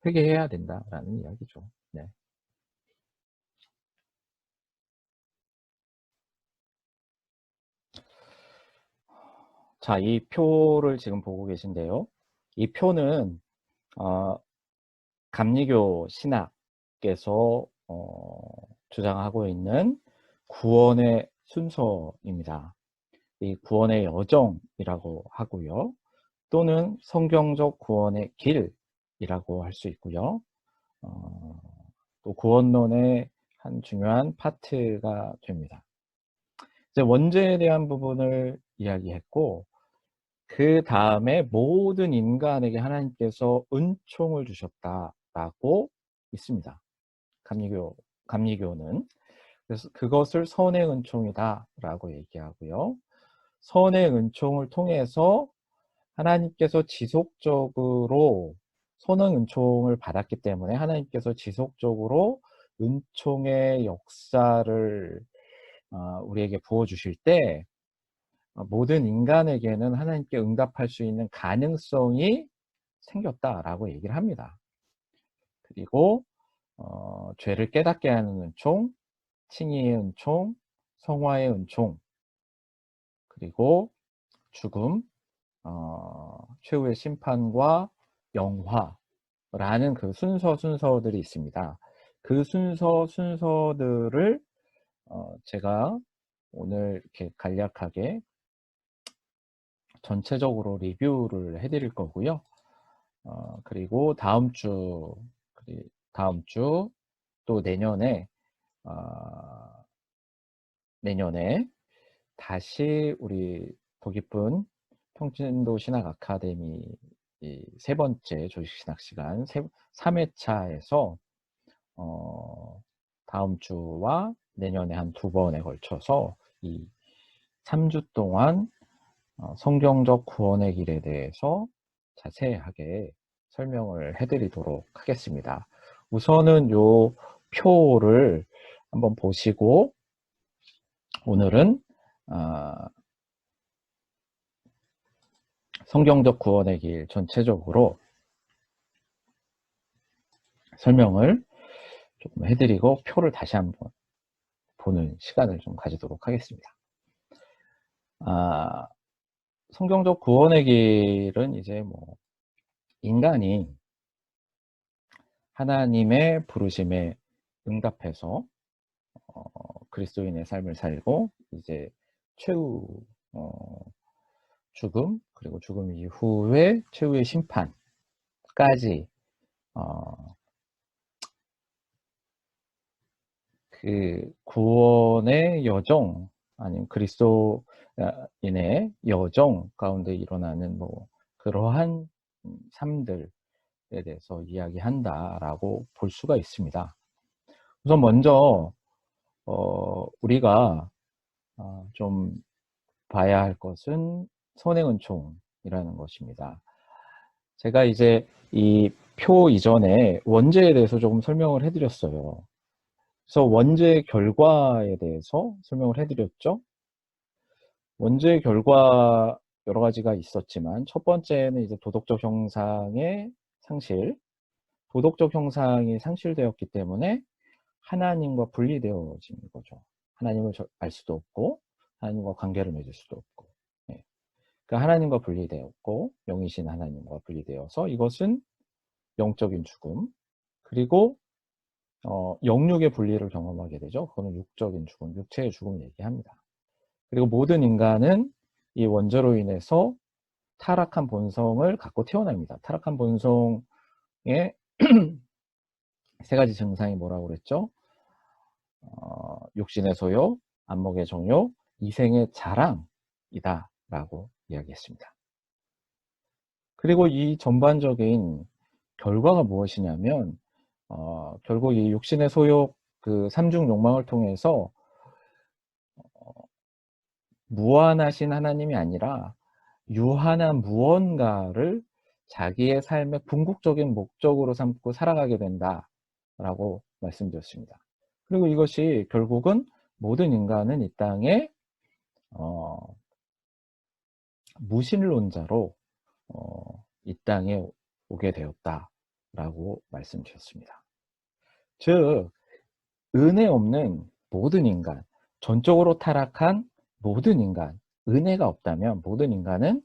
회개해야 된다라는 이야기죠. 네. 자, 이 표를 지금 보고 계신데요. 이 표는 감리교 신학께서 주장하고 있는 구원의 순서입니다. 이 구원의 여정이라고 하고요. 또는 성경적 구원의 길이라고 할 수 있고요. 또 구원론의 한 중요한 파트가 됩니다. 이제 원죄에 대한 부분을 이야기했고, 그 다음에 모든 인간에게 하나님께서 은총을 주셨다라고 있습니다. 감리교는. 그래서 그것을 선의 은총이다라고 얘기하고요. 선의 은총을 통해서 하나님께서 지속적으로 선의 은총을 받았기 때문에 하나님께서 지속적으로 은총의 역사를 우리에게 부어주실 때 모든 인간에게는 하나님께 응답할 수 있는 가능성이 생겼다라고 얘기를 합니다. 그리고 죄를 깨닫게 하는 은총, 칭의의 은총, 성화의 은총, 그리고 죽음, 최후의 심판과 영화라는 그 순서들이 있습니다. 그 순서들을 제가 오늘 이렇게 간략하게 전체적으로 리뷰를 해드릴 거고요. 그리고 다음 주 또 내년에 다시 우리 더 깊은 평신도 신학 아카데미 세 번째 조직신학 시간 3회차에서 다음 주와 내년에 한 2번에 걸쳐서 이 3주 동안 성경적 구원의 길에 대해서 자세하게 설명을 해드리도록 하겠습니다. 우선은 요 표를 한번 보시고 오늘은 성경적 구원의 길 전체적으로 설명을 조금 해드리고 표를 다시 한번 보는 시간을 좀 가지도록 하겠습니다. 성경적 구원의 길은 이제 뭐 인간이 하나님의 부르심에 응답해서 그리스도인의 삶을 살고 이제 최후 죽음 그리고 죽음 이후에 최후의 심판까지 그 구원의 여정 아니면 그리스도인의 여정 가운데 일어나는 뭐 그러한 삶들에 대해서 이야기한다라고 볼 수가 있습니다. 우선 먼저 우리가 좀 봐야 할 것은 선행은총이라는 것입니다. 제가 이제 이 표 이전에 원죄에 대해서 조금 설명을 해드렸어요. 그래서 원죄 결과에 대해서 설명을 해드렸죠. 원죄 결과 여러 가지가 있었지만 첫 번째는 이제 도덕적 형상의 상실, 도덕적 형상이 상실되었기 때문에 하나님과 분리되어진 거죠. 하나님을 알 수도 없고 하나님과 관계를 맺을 수도 없고, 그 하나님과 분리되었고 영이신 하나님과 분리되어서 이것은 영적인 죽음, 그리고 영육의 분리를 경험하게 되죠. 그거는 육적인 죽음, 육체의 죽음을 얘기합니다. 그리고 모든 인간은 이 원죄로 인해서 타락한 본성을 갖고 태어납니다. 타락한 본성의 세 가지 증상이 뭐라고 그랬죠? 육신의 소욕, 안목의 정욕, 이생의 자랑이다 라고 이야기했습니다. 그리고 이 전반적인 결과가 무엇이냐면 결국 이 육신의 소욕, 그 삼중 욕망을 통해서 무한하신 하나님이 아니라 유한한 무언가를 자기의 삶의 궁극적인 목적으로 삼고 살아가게 된다라고 말씀드렸습니다. 그리고 이것이 결국은 모든 인간은 이 땅에 무신론자로 이 땅에 오게 되었다라고 말씀드렸습니다. 즉 은혜 없는 모든 인간, 전적으로 타락한 모든 인간, 은혜가 없다면 모든 인간은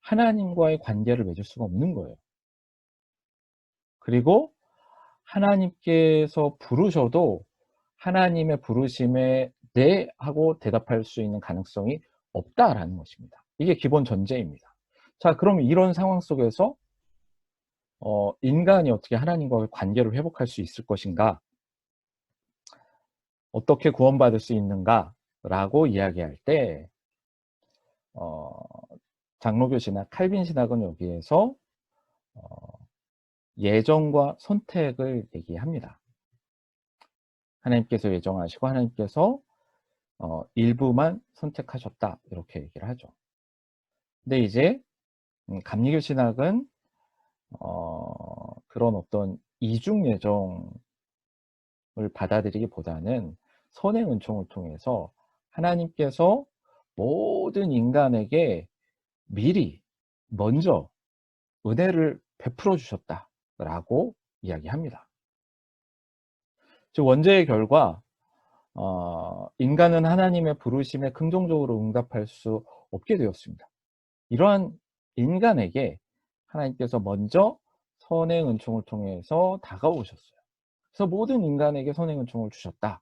하나님과의 관계를 맺을 수가 없는 거예요. 그리고 하나님께서 부르셔도 하나님의 부르심에 네 하고 대답할 수 있는 가능성이 없다라는 것입니다. 이게 기본 전제입니다. 자, 그럼 이런 상황 속에서 인간이 어떻게 하나님과의 관계를 회복할 수 있을 것인가? 어떻게 구원받을 수 있는가? 라고 이야기할 때 장로교 신학, 칼빈 신학은 여기에서 예정과 선택을 얘기합니다. 하나님께서 예정하시고 하나님께서 일부만 선택하셨다 이렇게 얘기를 하죠. 근데 이제 감리교 신학은 그런 어떤 이중 예정을 받아들이기보다는 선행 은총을 통해서 하나님께서 모든 인간에게 미리 먼저 은혜를 베풀어 주셨다라고 이야기합니다. 즉 원죄의 결과 인간은 하나님의 부르심에 긍정적으로 응답할 수 없게 되었습니다. 이러한 인간에게 하나님께서 먼저 선행 은총을 통해서 다가오셨어요. 그래서 모든 인간에게 선행 은총을 주셨다라고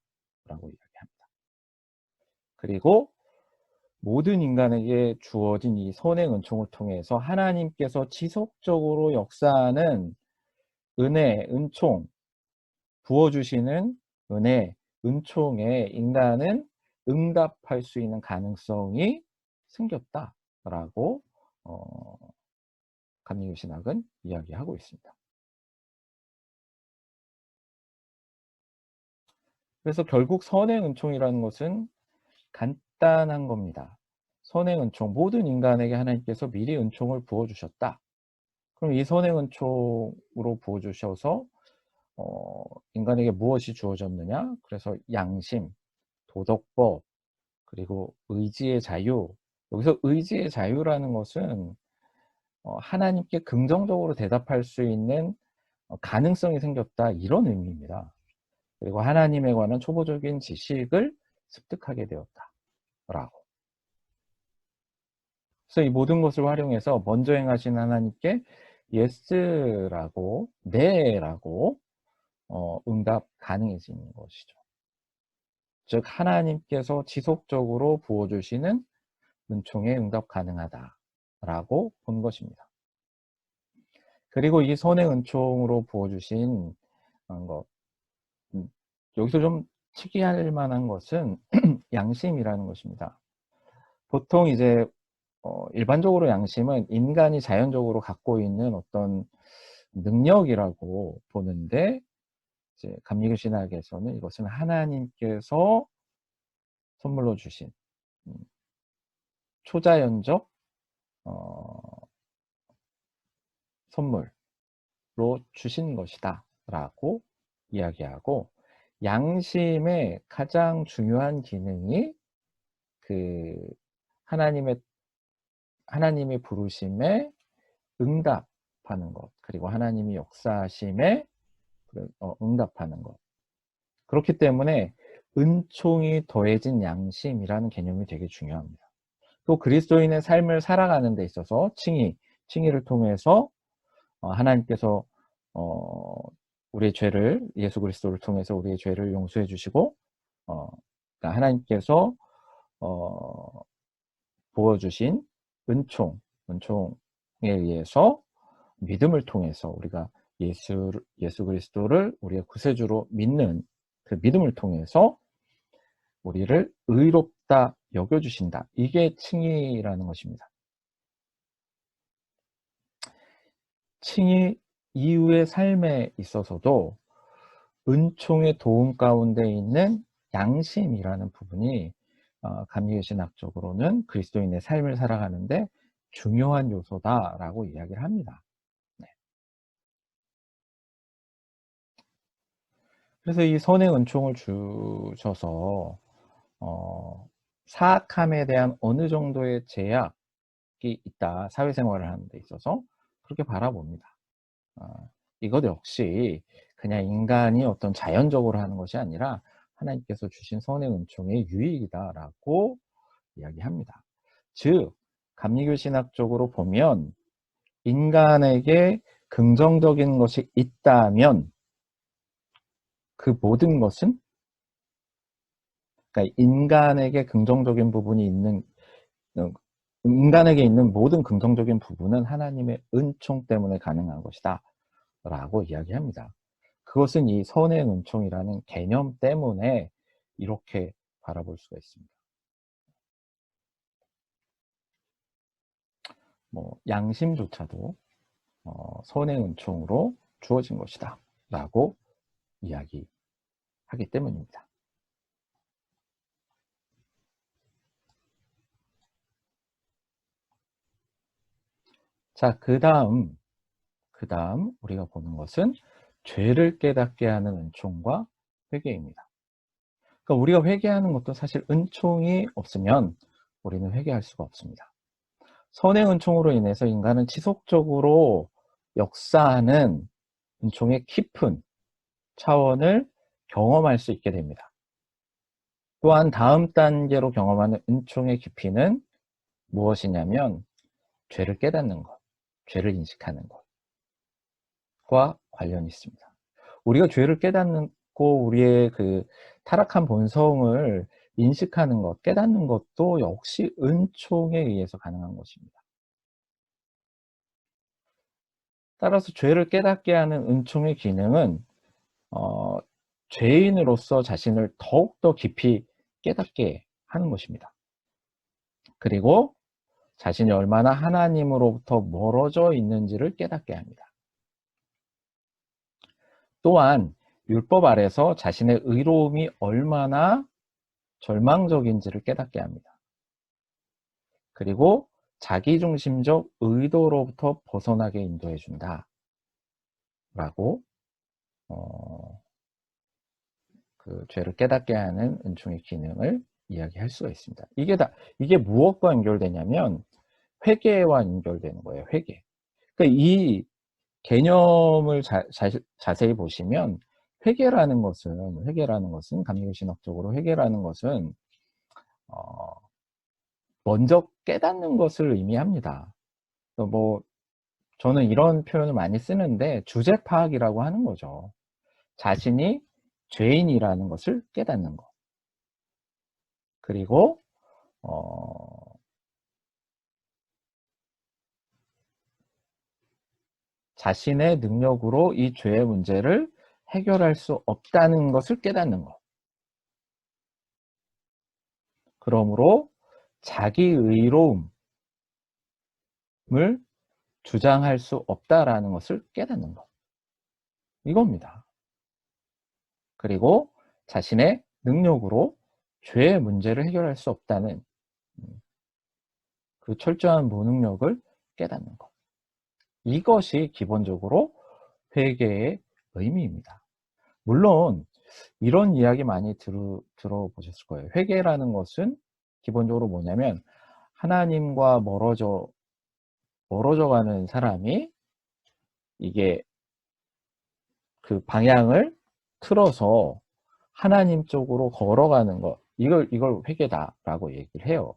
이야기합니다. 그리고 모든 인간에게 주어진 이 선행 은총을 통해서 하나님께서 지속적으로 역사하는 은혜, 은총, 부어주시는 은혜, 은총에 인간은 응답할 수 있는 가능성이 생겼다라고 감리교 신학은 이야기하고 있습니다. 그래서 결국 선행 은총이라는 것은 간단한 겁니다. 선행 은총, 모든 인간에게 하나님께서 미리 은총을 부어주셨다. 그럼 이 선행 은총으로 부어주셔서 인간에게 무엇이 주어졌느냐? 그래서 양심, 도덕법, 그리고 의지의 자유. 여기서 의지의 자유라는 것은 하나님께 긍정적으로 대답할 수 있는 가능성이 생겼다 이런 의미입니다. 그리고 하나님에 관한 초보적인 지식을 습득하게 되었다라고. 그래서 이 모든 것을 활용해서 먼저 행하신 하나님께 예스라고, 네라고 응답 가능해지는 것이죠. 즉 하나님께서 지속적으로 부어주시는 은총에 응답 가능하다라고 본 것입니다. 그리고 이 선의 은총으로 부어주신 것, 여기서 좀 특이할 만한 것은 양심이라는 것입니다. 보통 이제 일반적으로 양심은 인간이 자연적으로 갖고 있는 어떤 능력이라고 보는데 이제 감리교 신학에서는 이것은 하나님께서 선물로 주신 초자연적 선물로 주신 것이다 라고 이야기하고, 양심의 가장 중요한 기능이 그 하나님의 부르심에 응답하는 것, 그리고 하나님이 역사하심에 응답하는 것. 그렇기 때문에 은총이 더해진 양심이라는 개념이 되게 중요합니다. 또 그리스도인의 삶을 살아가는 데 있어서 칭의를 통해서 하나님께서 우리의 죄를, 예수 그리스도를 통해서 우리의 죄를 용서해 주시고, 그러니까 하나님께서 부어주신 은총에 의해서 믿음을 통해서 우리가 예수 그리스도를 우리의 구세주로 믿는 그 믿음을 통해서 우리를 의롭다 여겨주신다. 이게 칭의라는 것입니다. 칭의 이후의 삶에 있어서도 은총의 도움 가운데 있는 양심이라는 부분이 감리교신학적으로는 그리스도인의 삶을 살아가는데 중요한 요소다라고 이야기를 합니다. 네. 그래서 이 선의 은총을 주셔서 사악함에 대한 어느 정도의 제약이 있다. 사회생활을 하는 데 있어서 그렇게 바라봅니다. 이것 역시 그냥 인간이 어떤 자연적으로 하는 것이 아니라 하나님께서 주신 선의 은총의 유익이다라고 이야기합니다. 즉, 감리교신학적으로 보면 인간에게 긍정적인 것이 있다면 그 모든 것은, 그러니까 인간에게 긍정적인 부분이 있는, 인간에게 있는 모든 긍정적인 부분은 하나님의 은총 때문에 가능한 것이다 라고 이야기합니다. 그것은 이 선의 은총이라는 개념 때문에 이렇게 바라볼 수가 있습니다. 양심조차도 선의 은총으로 주어진 것이다 라고 이야기하기 때문입니다. 자, 그 다음 우리가 보는 것은 죄를 깨닫게 하는 은총과 회개입니다. 그러니까 우리가 회개하는 것도 사실 은총이 없으면 우리는 회개할 수가 없습니다. 선의 은총으로 인해서 인간은 지속적으로 역사하는 은총의 깊은 차원을 경험할 수 있게 됩니다. 또한 다음 단계로 경험하는 은총의 깊이는 무엇이냐면 죄를 깨닫는 것, 죄를 인식하는 것과 관련이 있습니다. 우리가 죄를 깨닫고 우리의 그 타락한 본성을 인식하는 것, 깨닫는 것도 역시 은총에 의해서 가능한 것입니다. 따라서 죄를 깨닫게 하는 은총의 기능은 죄인으로서 자신을 더욱더 깊이 깨닫게 하는 것입니다. 그리고 자신이 얼마나 하나님으로부터 멀어져 있는지를 깨닫게 합니다. 또한 율법 아래서 자신의 의로움이 얼마나 절망적인지를 깨닫게 합니다. 그리고 자기중심적 의도로부터 벗어나게 인도해 준다 라고 그 죄를 깨닫게 하는 은총의 기능을 이야기할 수가 있습니다. 이게 무엇과 연결되냐면 회개와 연결되는 거예요. 회개. 그러니까 이 개념을 자세히 보시면 회개라는 것은 감리교신학적으로 회개라는 것은 먼저 깨닫는 것을 의미합니다. 저는 이런 표현을 많이 쓰는데 주제 파악이라고 하는 거죠. 자신이 죄인이라는 것을 깨닫는 것. 그리고 자신의 능력으로 이 죄의 문제를 해결할 수 없다는 것을 깨닫는 것. 그러므로 자기 의로움을 주장할 수 없다라는 것을 깨닫는 것. 이겁니다. 그리고 자신의 능력으로 죄의 문제를 해결할 수 없다는 그 철저한 무능력을 깨닫는 것. 이것이 기본적으로 회개의 의미입니다. 물론 이런 이야기 많이 들어보셨을 거예요. 회개라는 것은 기본적으로 뭐냐면 하나님과 멀어져 가는 사람이 이게 그 방향을 틀어서 하나님 쪽으로 걸어가는 것, 이걸 회개다라고 얘기를 해요.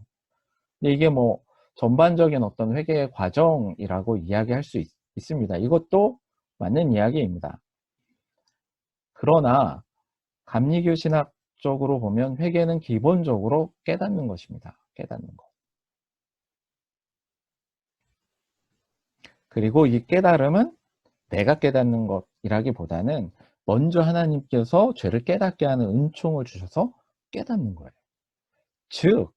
근데 이게 뭐 전반적인 어떤 회개의 과정이라고 이야기할 수 있습니다. 이것도 맞는 이야기입니다. 그러나 감리교 신학적으로 보면 회개는 기본적으로 깨닫는 것입니다. 깨닫는 것. 그리고 이 깨달음은 내가 깨닫는 것이라기보다는 먼저 하나님께서 죄를 깨닫게 하는 은총을 주셔서 깨닫는 거예요. 즉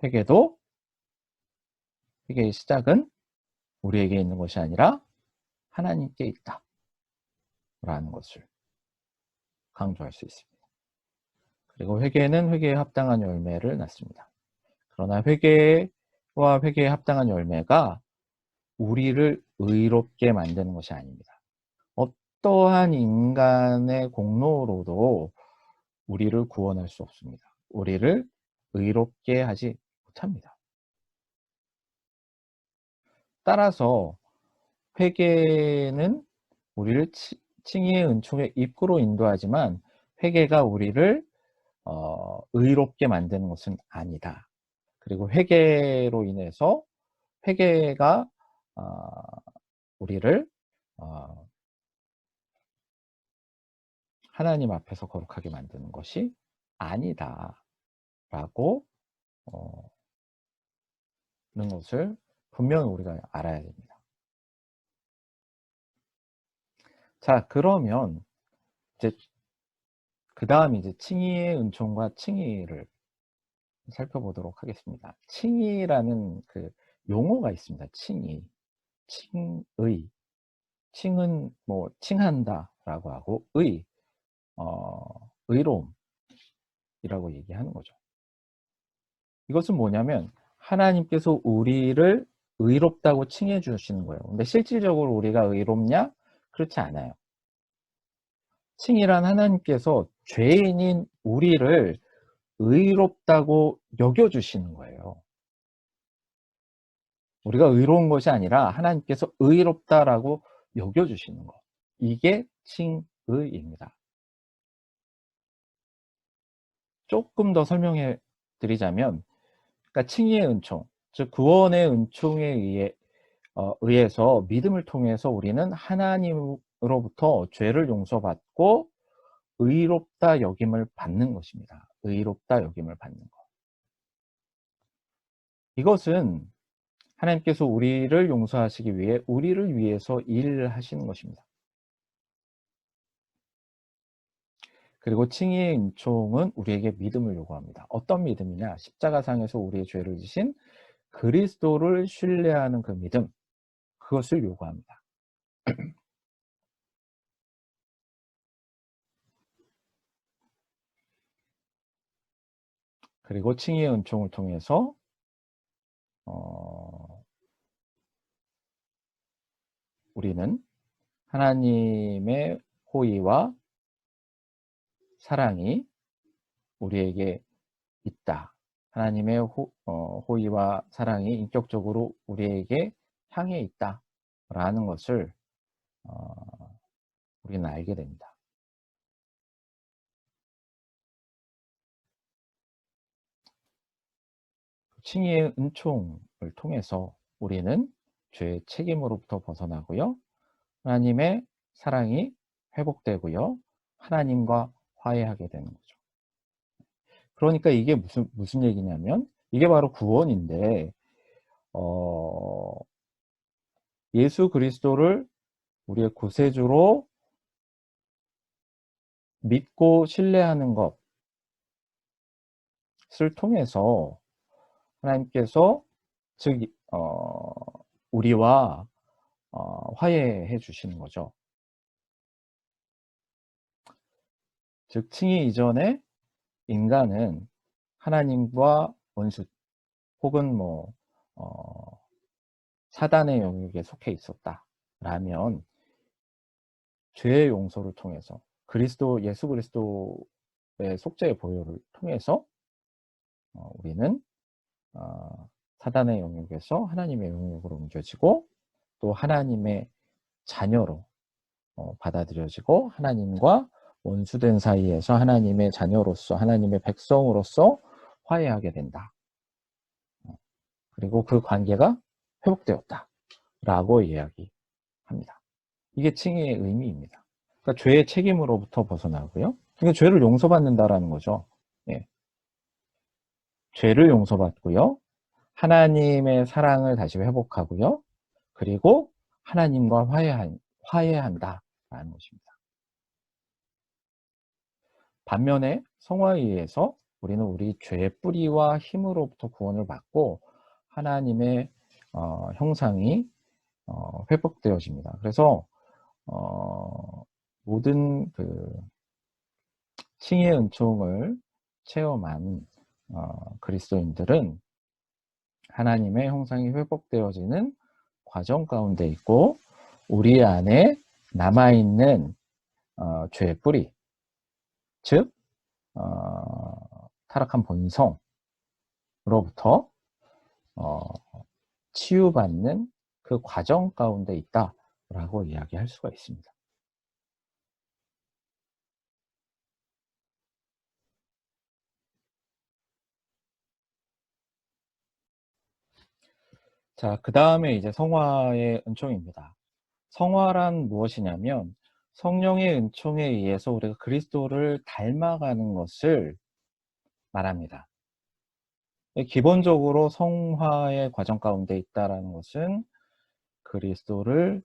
회개의 시작은 우리에게 있는 것이 아니라 하나님께 있다 라는 것을 강조할 수 있습니다. 그리고 회개는 회개에 합당한 열매를 낳습니다. 그러나 회개와 회개에 합당한 열매가 우리를 의롭게 만드는 것이 아닙니다. 어떠한 인간의 공로로도 우리를 구원할 수 없습니다. 우리를 의롭게 하지 못합니다. 따라서 회개는 우리를 칭의의 은총의 입구로 인도하지만 회개가 우리를 의롭게 만드는 것은 아니다. 그리고 회개로 인해서 회개가 우리를 하나님 앞에서 거룩하게 만드는 것이 아니다라고 는 것을 분명히 우리가 알아야 됩니다. 자, 그러면 이제 그 다음 이제 칭의의 은총과 칭의를 살펴보도록 하겠습니다. 칭의라는 그 용어가 있습니다. 칭의, 칭의, 칭은 뭐 칭한다라고 하고 의로움이라고 얘기하는 거죠. 이것은 뭐냐면 하나님께서 우리를 의롭다고 칭해 주시는 거예요. 근데 실질적으로 우리가 의롭냐? 그렇지 않아요. 칭이란 하나님께서 죄인인 우리를 의롭다고 여겨주시는 거예요. 우리가 의로운 것이 아니라 하나님께서 의롭다라고 여겨주시는 것. 이게 칭의입니다. 조금 더 설명해 드리자면, 그러니까 칭의의 은총, 즉 구원의 은총에 의해서 믿음을 통해서 우리는 하나님으로부터 죄를 용서받고 의롭다 여김을 받는 것입니다. 의롭다 여김을 받는 것. 이것은 하나님께서 우리를 용서하시기 위해 우리를 위해서 일하시는 것입니다. 그리고 칭의의 은총은 우리에게 믿음을 요구합니다. 어떤 믿음이냐? 십자가상에서 우리의 죄를 지신 그리스도를 신뢰하는 그 믿음, 그것을 요구합니다. 그리고 칭의의 은총을 통해서 우리는 하나님의 호의와 사랑이 우리에게 있다. 하나님의 호의와 사랑이 인격적으로 우리에게 향해 있다. 라는 것을 우리는 알게 됩니다. 칭의의 은총을 통해서 우리는 죄의 책임으로부터 벗어나고요. 하나님의 사랑이 회복되고요. 하나님과 화해하게 되는 거죠. 그러니까 이게 무슨 얘기냐면 이게 바로 구원인데 예수 그리스도를 우리의 구세주로 믿고 신뢰하는 것을 통해서 하나님께서 즉 우리와 화해해 주시는 거죠. 즉 칭의 이전에 인간은 하나님과 원수 혹은 사단의 영역에 속해 있었다라면 죄의 용서를 통해서 예수 그리스도의 속죄의 보혈을 통해서 우리는 사단의 영역에서 하나님의 영역으로 옮겨지고 또 하나님의 자녀로 받아들여지고 하나님과 원수된 사이에서 하나님의 자녀로서 하나님의 백성으로서 화해하게 된다. 그리고 그 관계가 회복되었다 라고 이야기합니다. 이게 칭의의 의미입니다. 그러니까 죄의 책임으로부터 벗어나고요. 그러니까 죄를 용서받는다라는 거죠. 예. 죄를 용서받고요. 하나님의 사랑을 다시 회복하고요. 그리고 하나님과 화해한다라는 것입니다. 반면에 성화에 의해서 우리는 우리 죄의 뿌리와 힘으로부터 구원을 받고 하나님의 형상이 회복되어집니다. 그래서 모든 그 칭의의 은총을 체험한 그리스도인들은 하나님의 형상이 회복되어지는 과정 가운데 있고 우리 안에 남아있는 죄의 뿌리, 즉 타락한 본성으로부터 치유받는 그 과정 가운데 있다라고 이야기할 수가 있습니다. 자, 그 다음에 이제 성화의 은총입니다. 성화란 무엇이냐면 성령의 은총에 의해서 우리가 그리스도를 닮아가는 것을 말합니다. 기본적으로 성화의 과정 가운데 있다라는 것은 그리스도를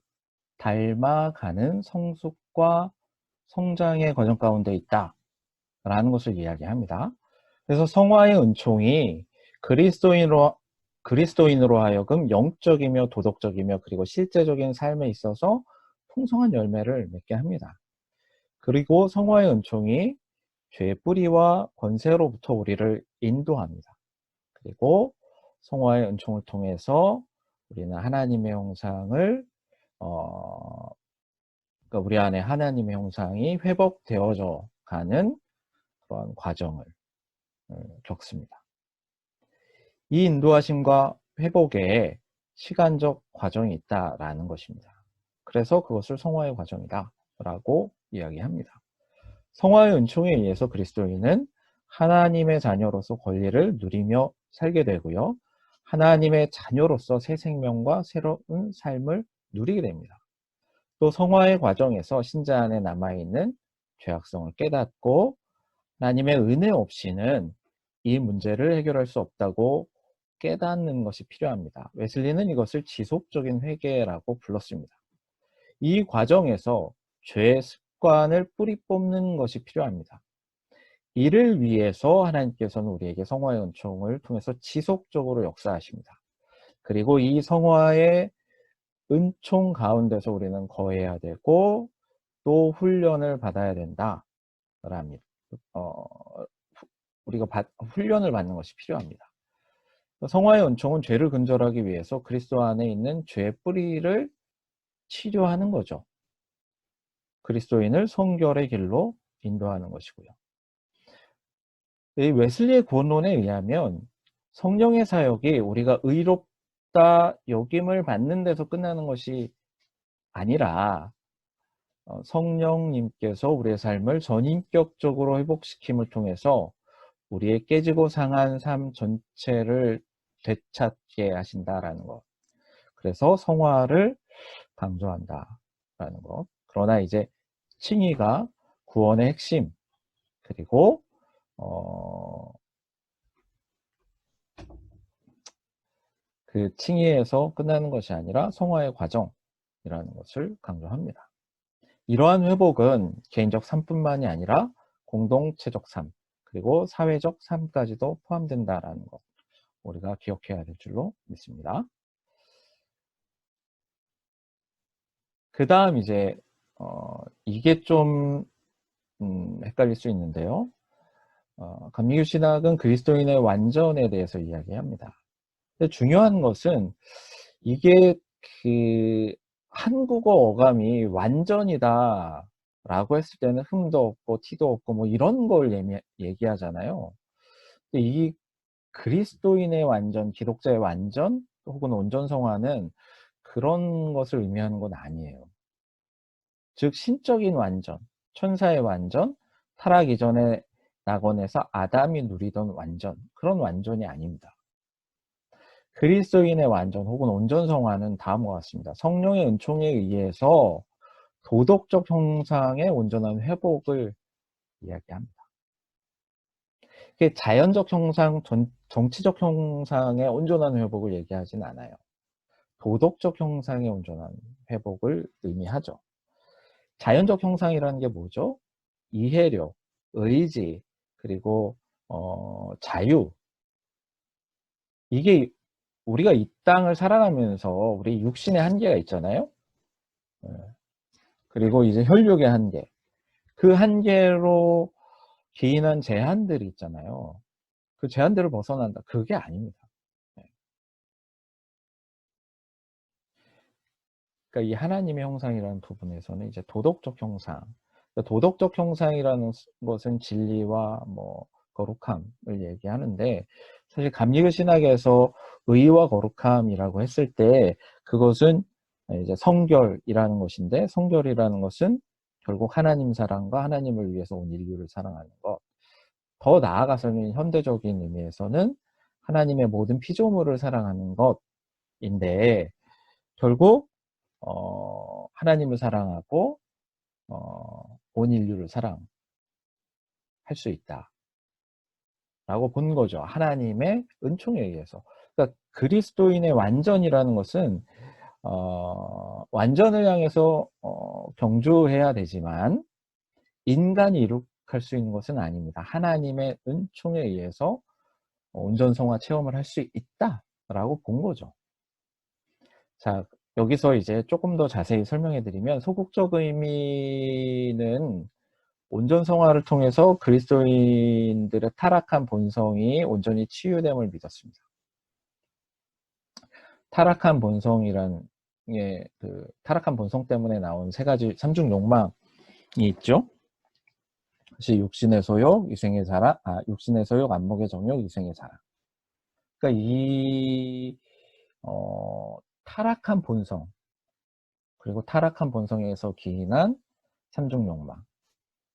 닮아가는 성숙과 성장의 과정 가운데 있다라는 것을 이야기합니다. 그래서 성화의 은총이 그리스도인으로 하여금 영적이며 도덕적이며 그리고 실제적인 삶에 있어서 풍성한 열매를 맺게 합니다. 그리고 성화의 은총이 죄의 뿌리와 권세로부터 우리를 인도합니다. 그리고 성화의 은총을 통해서 우리는 하나님의 형상을 그러니까 우리 안에 하나님의 형상이 회복되어져 가는 그런 과정을 겪습니다. 이 인도하심과 회복에 시간적 과정이 있다라는 것입니다. 그래서 그것을 성화의 과정이다 라고 이야기합니다. 성화의 은총에 의해서 그리스도인은 하나님의 자녀로서 권리를 누리며 살게 되고요. 하나님의 자녀로서 새 생명과 새로운 삶을 누리게 됩니다. 또 성화의 과정에서 신자 안에 남아있는 죄악성을 깨닫고 하나님의 은혜 없이는 이 문제를 해결할 수 없다고 깨닫는 것이 필요합니다. 웨슬리는 이것을 지속적인 회개라고 불렀습니다. 이 과정에서 죄의 습관을 뿌리 뽑는 것이 필요합니다. 이를 위해서 하나님께서는 우리에게 성화의 은총을 통해서 지속적으로 역사하십니다. 그리고 이 성화의 은총 가운데서 우리는 거해야 되고 또 훈련을 받아야 된다. 우리가 훈련을 받는 것이 필요합니다. 성화의 은총은 죄를 근절하기 위해서 그리스도 안에 있는 죄의 뿌리를 치료하는 거죠. 그리스도인을 성결의 길로 인도하는 것이고요. 이 웨슬리의 구원론에 의하면 성령의 사역이 우리가 의롭다 여김을 받는 데서 끝나는 것이 아니라 성령님께서 우리의 삶을 전인격적으로 회복시킴을 통해서 우리의 깨지고 상한 삶 전체를 되찾게 하신다라는 것. 그래서 성화를 강조한다라는 것. 그러나 이제 칭의가 구원의 핵심 그리고 그 칭의에서 끝나는 것이 아니라 성화의 과정이라는 것을 강조합니다. 이러한 회복은 개인적 삶뿐만이 아니라 공동체적 삶 그리고 사회적 삶까지도 포함된다라는 것 우리가 기억해야 될 줄로 믿습니다. 그 다음 이제 이게 좀 헷갈릴 수 있는데요. 감리교 신학은 그리스도인의 완전에 대해서 이야기합니다. 근데 중요한 것은 이게 그 한국어 어감이 완전이다 라고 했을 때는 흠도 없고 티도 없고 뭐 이런 걸 얘기하잖아요. 근데 이 그리스도인의 완전, 기독자의 완전 혹은 온전성화는 그런 것을 의미하는 건 아니에요. 즉 신적인 완전, 천사의 완전, 타락 이전의 낙원에서 아담이 누리던 완전, 그런 완전이 아닙니다. 그리스도인의 완전 혹은 온전성화는 다음과 같습니다. 성령의 은총에 의해서 도덕적 형상의 온전한 회복을 이야기합니다. 이게 자연적 형상, 정치적 형상의 온전한 회복을 얘기하진 않아요. 도덕적 형상의 온전한 회복을 의미하죠. 자연적 형상이라는 게 뭐죠? 이해력, 의지, 그리고 자유. 이게 우리가 이 땅을 살아가면서 우리 육신의 한계가 있잖아요. 그리고 이제 혈육의 한계. 그 한계로 기인한 제한들이 있잖아요. 그 제한들을 벗어난다. 그게 아닙니다. 그러니까 이 하나님의 형상이라는 부분에서는 이제 도덕적 형상. 그러니까 도덕적 형상이라는 것은 진리와 뭐 거룩함을 얘기하는데 사실 감리교 신학에서 의와 거룩함이라고 했을 때 그것은 이제 성결이라는 것인데 성결이라는 것은 결국 하나님 사랑과 하나님을 위해서 온 인류를 사랑하는 것. 더 나아가서는 현대적인 의미에서는 하나님의 모든 피조물을 사랑하는 것인데 결국 하나님을 사랑하고 온 인류를 사랑할 수 있다 라고 본 거죠. 하나님의 은총에 의해서. 그러니까 그리스도인의 완전이라는 것은 완전을 향해서 경주해야 되지만 인간이 이룩할 수 있는 것은 아닙니다. 하나님의 은총에 의해서 온전성화 체험을 할 수 있다라고 본 거죠. 자, 여기서 이제 조금 더 자세히 설명해 드리면 소극적 의미는 온전성화를 통해서 그리스도인들의 타락한 본성이 온전히 치유됨을 믿었습니다. 타락한 본성이란 게 그 타락한 본성 때문에 나온 세 가지 삼중 욕망이 있죠. 사실 육신의 소욕, 이생의 사랑, 육신의 소욕, 안목의 정욕, 이생의 사랑. 그러니까 이 타락한 본성 그리고 타락한 본성에서 기인한 삼중 욕망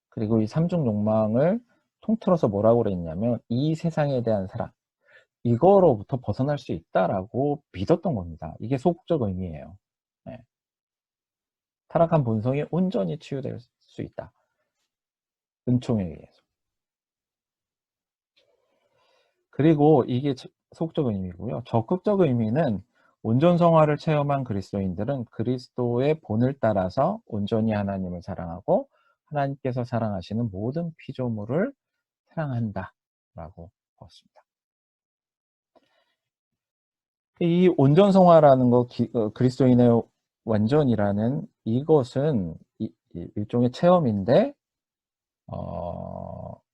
그리고 이 삼중 욕망을 통틀어서 뭐라고 그랬냐면 이 세상에 대한 사랑 이거로부터 벗어날 수 있다라고 믿었던 겁니다. 이게 소극적 의미예요. 네. 타락한 본성이 온전히 치유될 수 있다. 은총에 의해서. 그리고 이게 소극적 의미고요. 적극적 의미는 온전성화를 체험한 그리스도인들은 그리스도의 본을 따라서 온전히 하나님을 사랑하고 하나님께서 사랑하시는 모든 피조물을 사랑한다 라고 보았습니다. 이 온전성화라는 거 그리스도인의 완전이라는 이것은 일종의 체험인데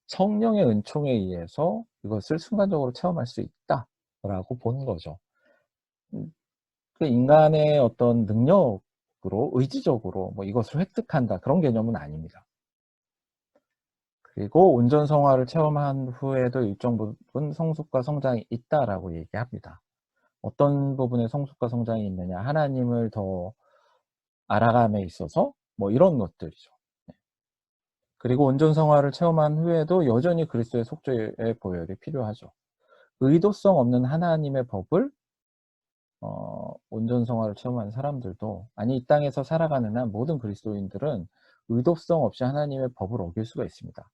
성령의 은총에 의해서 이것을 순간적으로 체험할 수 있다라고 보는 거죠. 그 인간의 어떤 능력으로 의지적으로 뭐 이것을 획득한다 그런 개념은 아닙니다. 그리고 온전성화를 체험한 후에도 일정 부분 성숙과 성장이 있다라고 얘기합니다. 어떤 부분에 성숙과 성장이 있느냐 하나님을 더 알아감에 있어서 뭐 이런 것들이죠. 그리고 온전성화를 체험한 후에도 여전히 그리스도의 속죄의 보혈이 필요하죠. 의도성 없는 하나님의 법을 온전성화를 체험한 사람들도 아니 이 땅에서 살아가는 한 모든 그리스도인들은 의도성 없이 하나님의 법을 어길 수가 있습니다.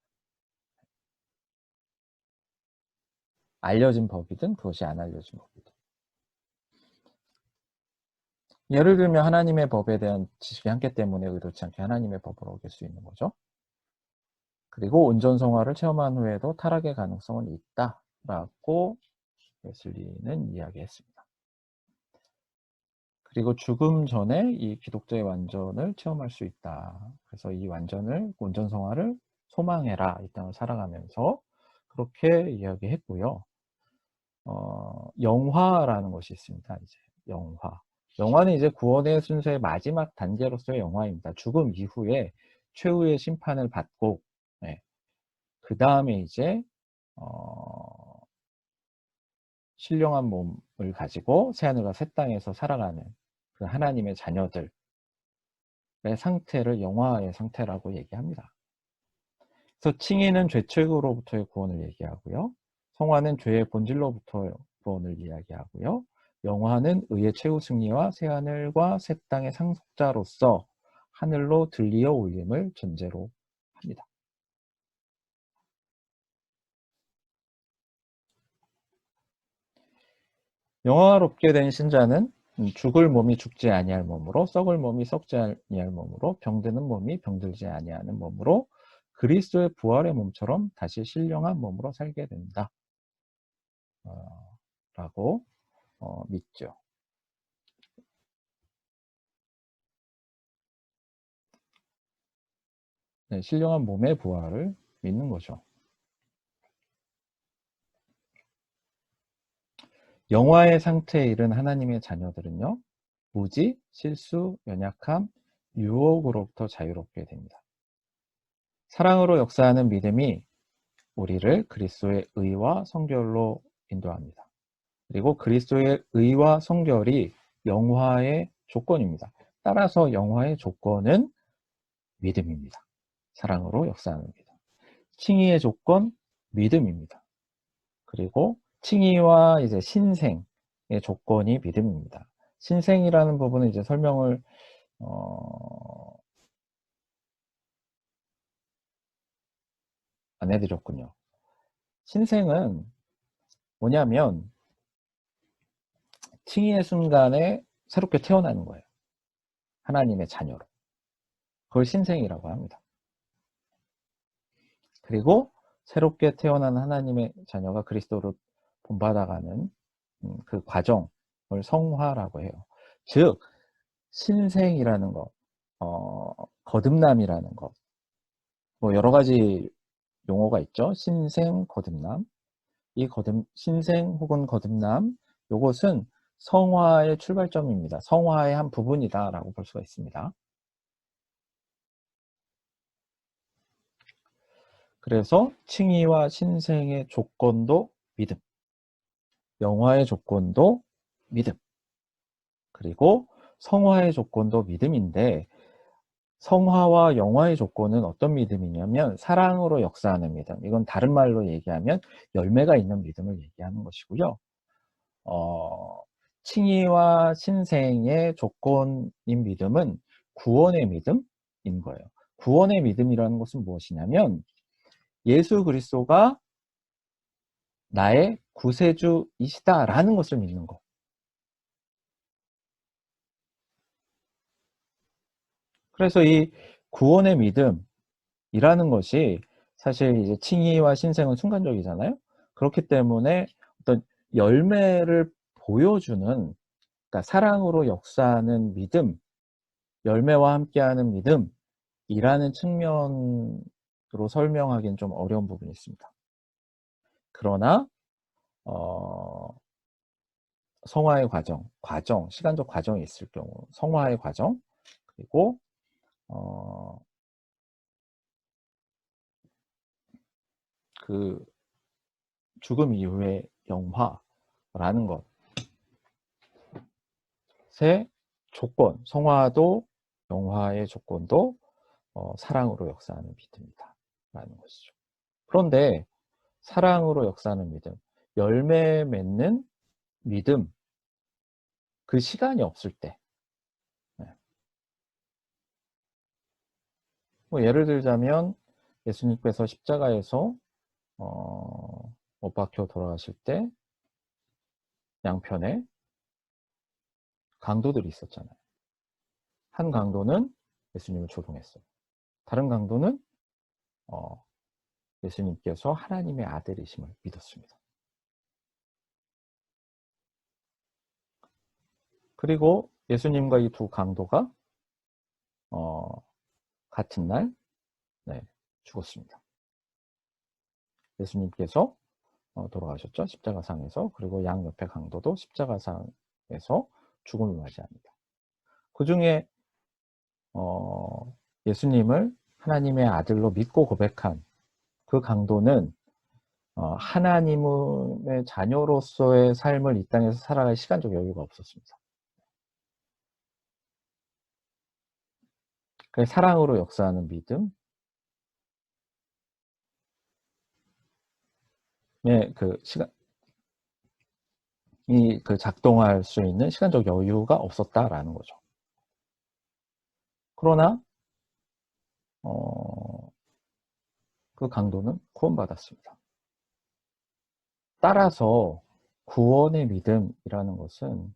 알려진 법이든 그것이 안 알려진 법이든. 예를 들면 하나님의 법에 대한 지식의 한계 때문에 의도치 않게 하나님의 법을 어길 수 있는 거죠. 그리고 온전성화를 체험한 후에도 타락의 가능성은 있다라고 웨슬리는 이야기했습니다. 그리고 죽음 전에 이 기독자의 완전을 체험할 수 있다. 그래서 이 완전을 온전성화를 소망해라. 이 땅을 살아가면서 그렇게 이야기했고요. 영화라는 것이 있습니다. 이제 영화. 영화는 이제 구원의 순서의 마지막 단계로서의 영화입니다. 죽음 이후에 최후의 심판을 받고, 네. 그 다음에 이제 신령한 몸을 가지고 새하늘과 새 땅에서 살아가는 그 하나님의 자녀들의 상태를 영화의 상태라고 얘기합니다. 그래서 칭의는 죄책으로부터의 구원을 얘기하고요. 성화는 죄의 본질로부터의 구원을 이야기하고요. 영화는 의의 최후 승리와 새하늘과 새 땅의 상속자로서 하늘로 들리어 올림을 전제로 합니다. 영화롭게 된 신자는 죽을 몸이 죽지 아니할 몸으로, 썩을 몸이 썩지 아니할 몸으로, 병드는 몸이 병들지 아니하는 몸으로 그리스도의 부활의 몸처럼 다시 신령한 몸으로 살게 된다. 라고 믿죠. 네, 신령한 몸의 부활을 믿는 거죠. 영화의 상태에 이른 하나님의 자녀들은요, 무지, 실수, 연약함, 유혹으로부터 자유롭게 됩니다. 사랑으로 역사하는 믿음이 우리를 그리스도의 의와 성결로 인도합니다. 그리고 그리스도의 의와 성결이 영화의 조건입니다. 따라서 영화의 조건은 믿음입니다. 사랑으로 역사하는 믿음. 칭의의 조건, 믿음입니다. 그리고 칭의와 이제 신생의 조건이 믿음입니다. 신생이라는 부분은 이제 설명을 안 해드렸군요. 신생은 뭐냐면 칭의의 순간에 새롭게 태어나는 거예요. 하나님의 자녀로. 그걸 신생이라고 합니다. 그리고 새롭게 태어난 하나님의 자녀가 그리스도로 본받아가는 그 과정을 성화라고 해요. 즉 신생이라는 것, 거듭남이라는 것, 뭐 여러 가지 용어가 있죠. 신생, 거듭남. 이 신생 혹은 거듭남, 이것은 성화의 출발점입니다. 성화의 한 부분이다라고 볼 수가 있습니다. 그래서 칭의와 신생의 조건도 믿음, 영화의 조건도 믿음, 그리고 성화의 조건도 믿음인데 성화와 영화의 조건은 어떤 믿음이냐면 사랑으로 역사하는 믿음. 이건 다른 말로 얘기하면 열매가 있는 믿음을 얘기하는 것이고요. 칭의와 신생의 조건인 믿음은 구원의 믿음인 거예요. 구원의 믿음이라는 것은 무엇이냐면 예수 그리스도가 나의 구세주이시다라는 것을 믿는 거. 그래서 이 구원의 믿음이라는 것이 사실 이제 칭의와 신생은 순간적이잖아요. 그렇기 때문에 어떤 열매를 보여주는, 그러니까 사랑으로 역사하는 믿음, 열매와 함께하는 믿음이라는 측면으로 설명하기는 좀 어려운 부분이 있습니다. 그러나 성화의 과정, 시간적 과정이 있을 경우 성화의 과정, 그리고 그 죽음 이후의 영화라는 것의 조건, 성화도 영화의 조건도 사랑으로 역사하는 믿음이다 라는 것이죠. 그런데 사랑으로 역사하는 믿음, 열매 맺는 믿음, 그 시간이 없을 때, 뭐 예를 들자면 예수님께서 십자가에서 못 박혀 돌아가실 때 양편에 강도들이 있었잖아요. 한 강도는 예수님을 조롱했어요. 다른 강도는 예수님께서 하나님의 아들이심을 믿었습니다. 그리고 예수님과 이 두 강도가 같은 날 죽었습니다. 예수님께서 돌아가셨죠. 십자가상에서. 그리고 양옆의 강도도 십자가상에서 죽음을 맞이합니다. 그 중에 예수님을 하나님의 아들로 믿고 고백한 그 강도는 하나님의 자녀로서의 삶을 이 땅에서 살아갈 시간적 여유가 없었습니다. 그 사랑으로 역사하는 믿음, 그 작동할 수 있는 시간적 여유가 없었다라는 거죠. 그러나 그 강도는 구원받았습니다. 따라서 구원의 믿음이라는 것은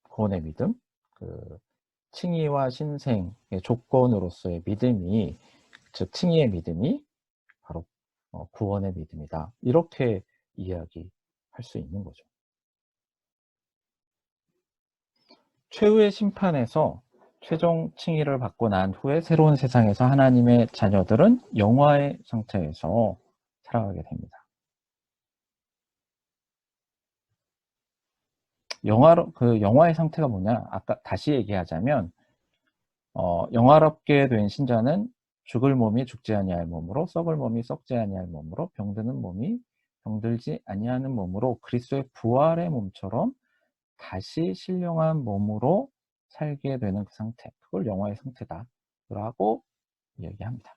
구원의 믿음, 칭의와 신생의 조건으로서의 믿음이, 즉 칭의의 믿음이 바로 구원의 믿음이다. 이렇게 이야기할 수 있는 거죠. 최후의 심판에서 최종 칭의를 받고 난 후에 새로운 세상에서 하나님의 자녀들은 영화의 상태에서 살아가게 됩니다. 영화의 상태가 뭐냐? 아까 다시 얘기하자면, 영화롭게 된 신자는 죽을 몸이 죽지 아니할 몸으로, 썩을 몸이 썩지 아니할 몸으로, 병드는 몸이 병들지 아니하는 몸으로 그리스도의 부활의 몸처럼 다시 신령한 몸으로 살게 되는 그 상태, 그걸 영화의 상태다라고 얘기합니다.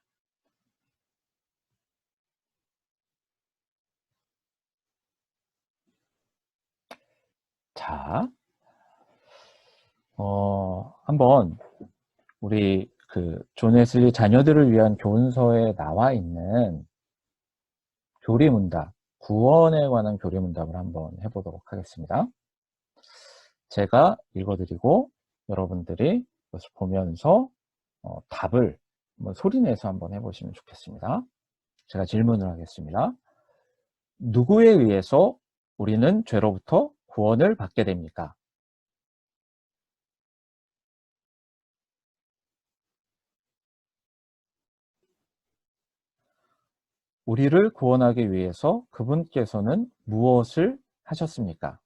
자, 한번 우리 존 웨슬리 자녀들을 위한 교훈서에 나와 있는 교리문답, 구원에 관한 교리문답을 한번 해보도록 하겠습니다. 제가 읽어드리고 여러분들이 이것을 보면서 답을 소리내서 한번 해보시면 좋겠습니다. 제가 질문을 하겠습니다. 누구에 의해서 우리는 죄로부터 구원을 받게 됩니까? 우리를 구원하기 위해서 그분께서는 무엇을 하셨습니까?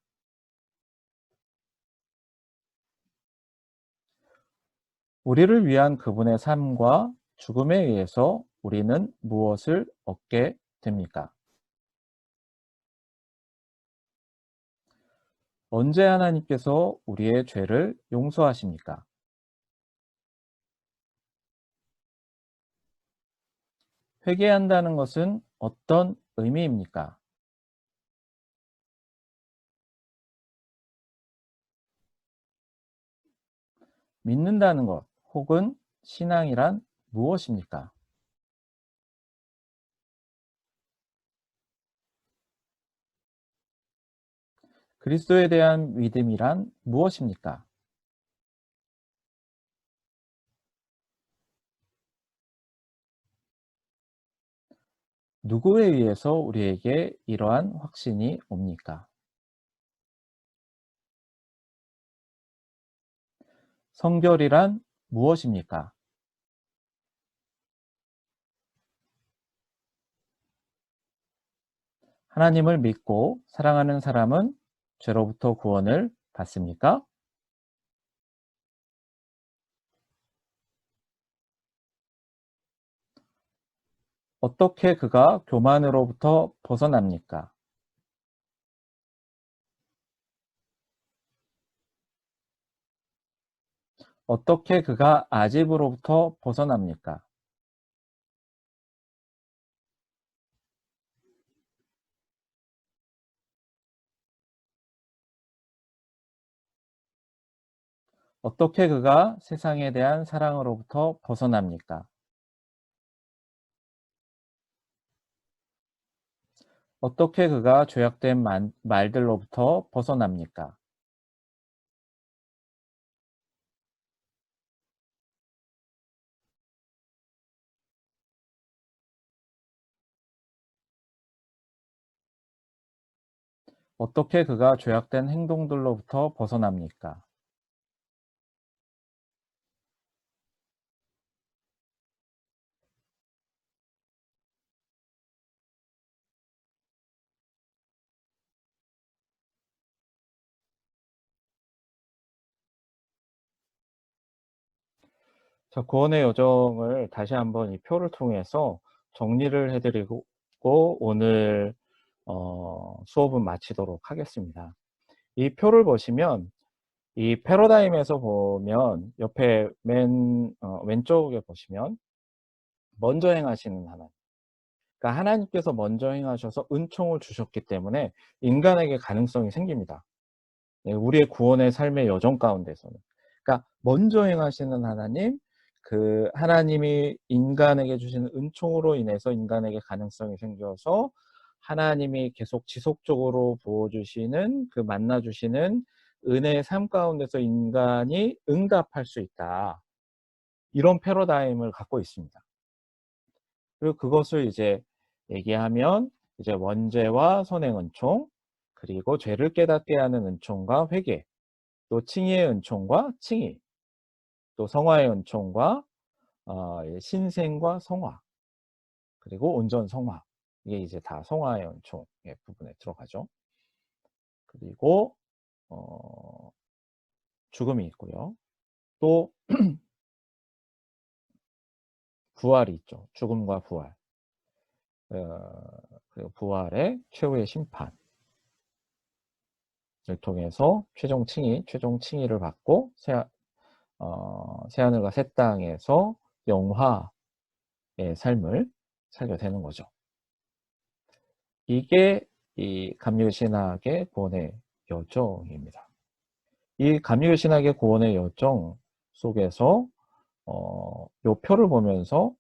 우리를 위한 그분의 삶과 죽음에 의해서 우리는 무엇을 얻게 됩니까? 언제 하나님께서 우리의 죄를 용서하십니까? 회개한다는 것은 어떤 의미입니까? 믿는다는 것 혹은 신앙이란 무엇입니까? 그리스도에 대한 믿음이란 무엇입니까? 누구에 의해서 우리에게 이러한 확신이 옵니까? 성결이란 무엇입니까? 하나님을 믿고 사랑하는 사람은 죄로부터 구원을 받습니까? 어떻게 그가 교만으로부터 벗어납니까? 어떻게 그가 아집으로부터 벗어납니까? 어떻게 그가 세상에 대한 사랑으로부터 벗어납니까? 어떻게 그가 죄악된 말들로부터 벗어납니까? 어떻게 그가 죄악된 행동들로부터 벗어납니까? 자, 구원의 여정을 다시 한번 이 표를 통해서 정리를 해드리고 오늘 수업은 마치도록 하겠습니다. 이 표를 보시면 이 패러다임에서 보면 옆에 왼쪽에 보시면 먼저 행하시는 하나님. 그러니까 하나님께서 먼저 행하셔서 은총을 주셨기 때문에 인간에게 가능성이 생깁니다. 네, 우리의 구원의 삶의 여정 가운데서는. 그러니까 먼저 행하시는 하나님, 그 하나님이 인간에게 주시는 은총으로 인해서 인간에게 가능성이 생겨서 하나님이 계속 지속적으로 부어주시는 그 만나주시는 은혜의 삶 가운데서 인간이 응답할 수 있다. 이런 패러다임을 갖고 있습니다. 그리고 그것을 이제 얘기하면 이제 원죄와 선행 은총, 그리고 죄를 깨닫게 하는 은총과 회개, 또 칭의의 은총과 칭의, 또 성화의 은총과 신생과 성화, 그리고 온전 성화. 이게 이제 다 성화의 은총의 부분에 들어가죠. 그리고 죽음이 있고요. 또 부활이 있죠. 죽음과 부활. 그리고 부활의 최후의 심판을 통해서 최종 칭의를 받고 새하늘과 새 땅에서 영화의 삶을 살게 되는 거죠. 이게 이 감리교신학의 구원의 여정입니다. 이 감리교신학의 구원의 여정 속에서 요 표를 보면서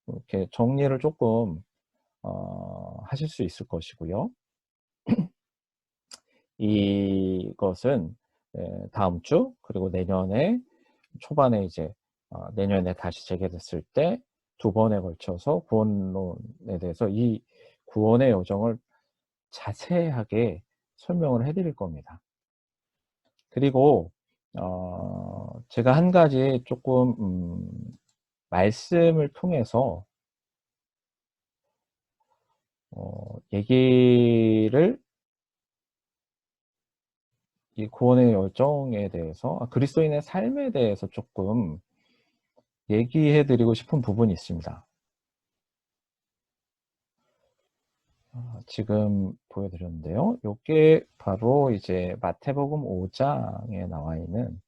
이렇게 정리를 조금 하실 수 있을 것이고요. 이것은 다음 주 그리고 내년에 초반에 이제 내년에 다시 재개됐을 때 2번에 걸쳐서 구원론에 대해서 이 구원의 여정을 자세하게 설명을 해드릴 겁니다. 그리고 제가 한 가지 조금 말씀을 통해서 얘기를 이 구원의 여정에 대해서 그리스도인의 삶에 대해서 조금 얘기해 드리고 싶은 부분이 있습니다. 지금 보여드렸는데요. 이게 바로 이제 마태복음 5장에 나와 있는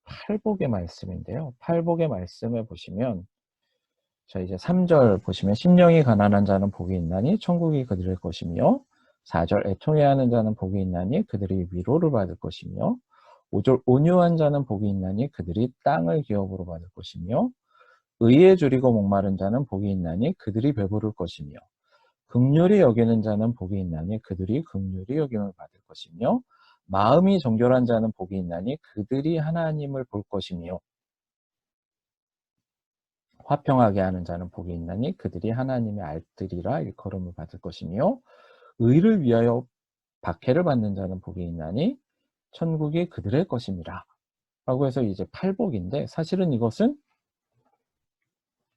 팔복의 말씀인데요. 팔복의 말씀에 보시면 자 이제 3절 보시면 심령이 가난한 자는 복이 있나니 천국이 그들의 것이며 4절 애통해하는 자는 복이 있나니 그들이 위로를 받을 것이며 5절 온유한 자는 복이 있나니 그들이 땅을 기업으로 받을 것이며 의에 줄이고 목마른 자는 복이 있나니 그들이 배부를 것이며 긍휼히 여기는 자는 복이 있나니 그들이 긍휼히 여김을 받을 것이며 마음이 정결한 자는 복이 있나니 그들이 하나님을 볼 것이며 화평하게 하는 자는 복이 있나니 그들이 하나님의 알뜰이라 일컬음을 받을 것이며 의를 위하여 박해를 받는 자는 복이 있나니 천국이 그들의 것입니다. 라고 해서 이제 팔복인데 사실은 이것은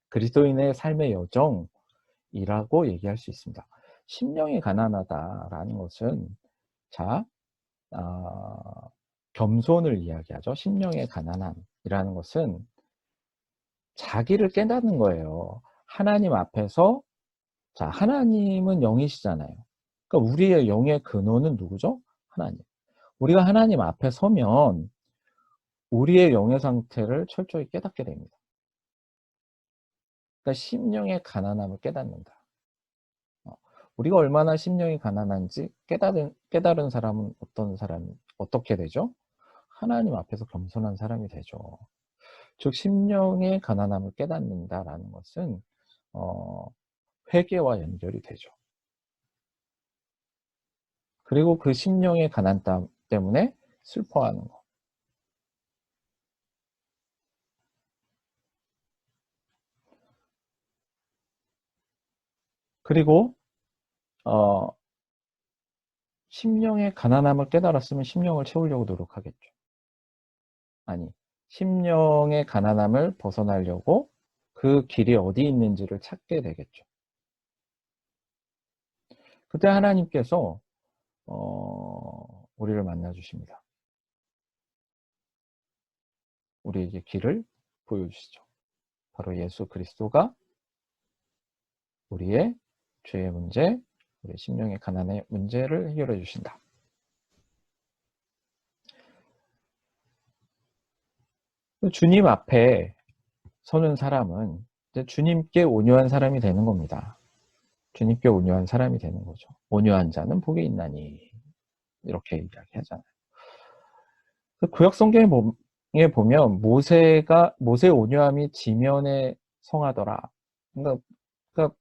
그리스도인의 삶의 여정이라고 얘기할 수 있습니다. 심령이 가난하다라는 것은 자 겸손을 이야기하죠. 심령의 가난함이라는 것은 자기를 깨닫는 거예요. 하나님 앞에서 자 하나님은 영이시잖아요. 그러니까 우리의 영의 근원은 누구죠? 하나님. 우리가 하나님 앞에 서면 우리의 영의 상태를 철저히 깨닫게 됩니다. 그러니까 심령의 가난함을 깨닫는다. 우리가 얼마나 심령이 가난한지 깨달은 사람은 어떻게 되죠? 하나님 앞에서 겸손한 사람이 되죠. 즉 심령의 가난함을 깨닫는다라는 것은 회개와 연결이 되죠. 그리고 그 심령의 가난함 때문에 슬퍼하는 것. 그리고 심령의 가난함을 깨달았으면 심령을 채우려고 노력하겠죠. 아니, 심령의 가난함을 벗어나려고 그 길이 어디 있는지를 찾게 되겠죠. 그때 하나님께서 우리를 만나 주십니다. 우리에게 길을 보여주시죠. 바로 예수 그리스도가 우리의 죄의 문제, 우리의 심령의 가난의 문제를 해결해 주신다. 주님 앞에 서는 사람은 이제 주님께 온유한 사람이 되는 겁니다. 주님께 온유한 사람이 되는 거죠. 온유한 자는 복이 있나니 이렇게 이야기하잖아요. 구약 성경에 보면 모세의 온유함이 지면에 성하더라. 그러니까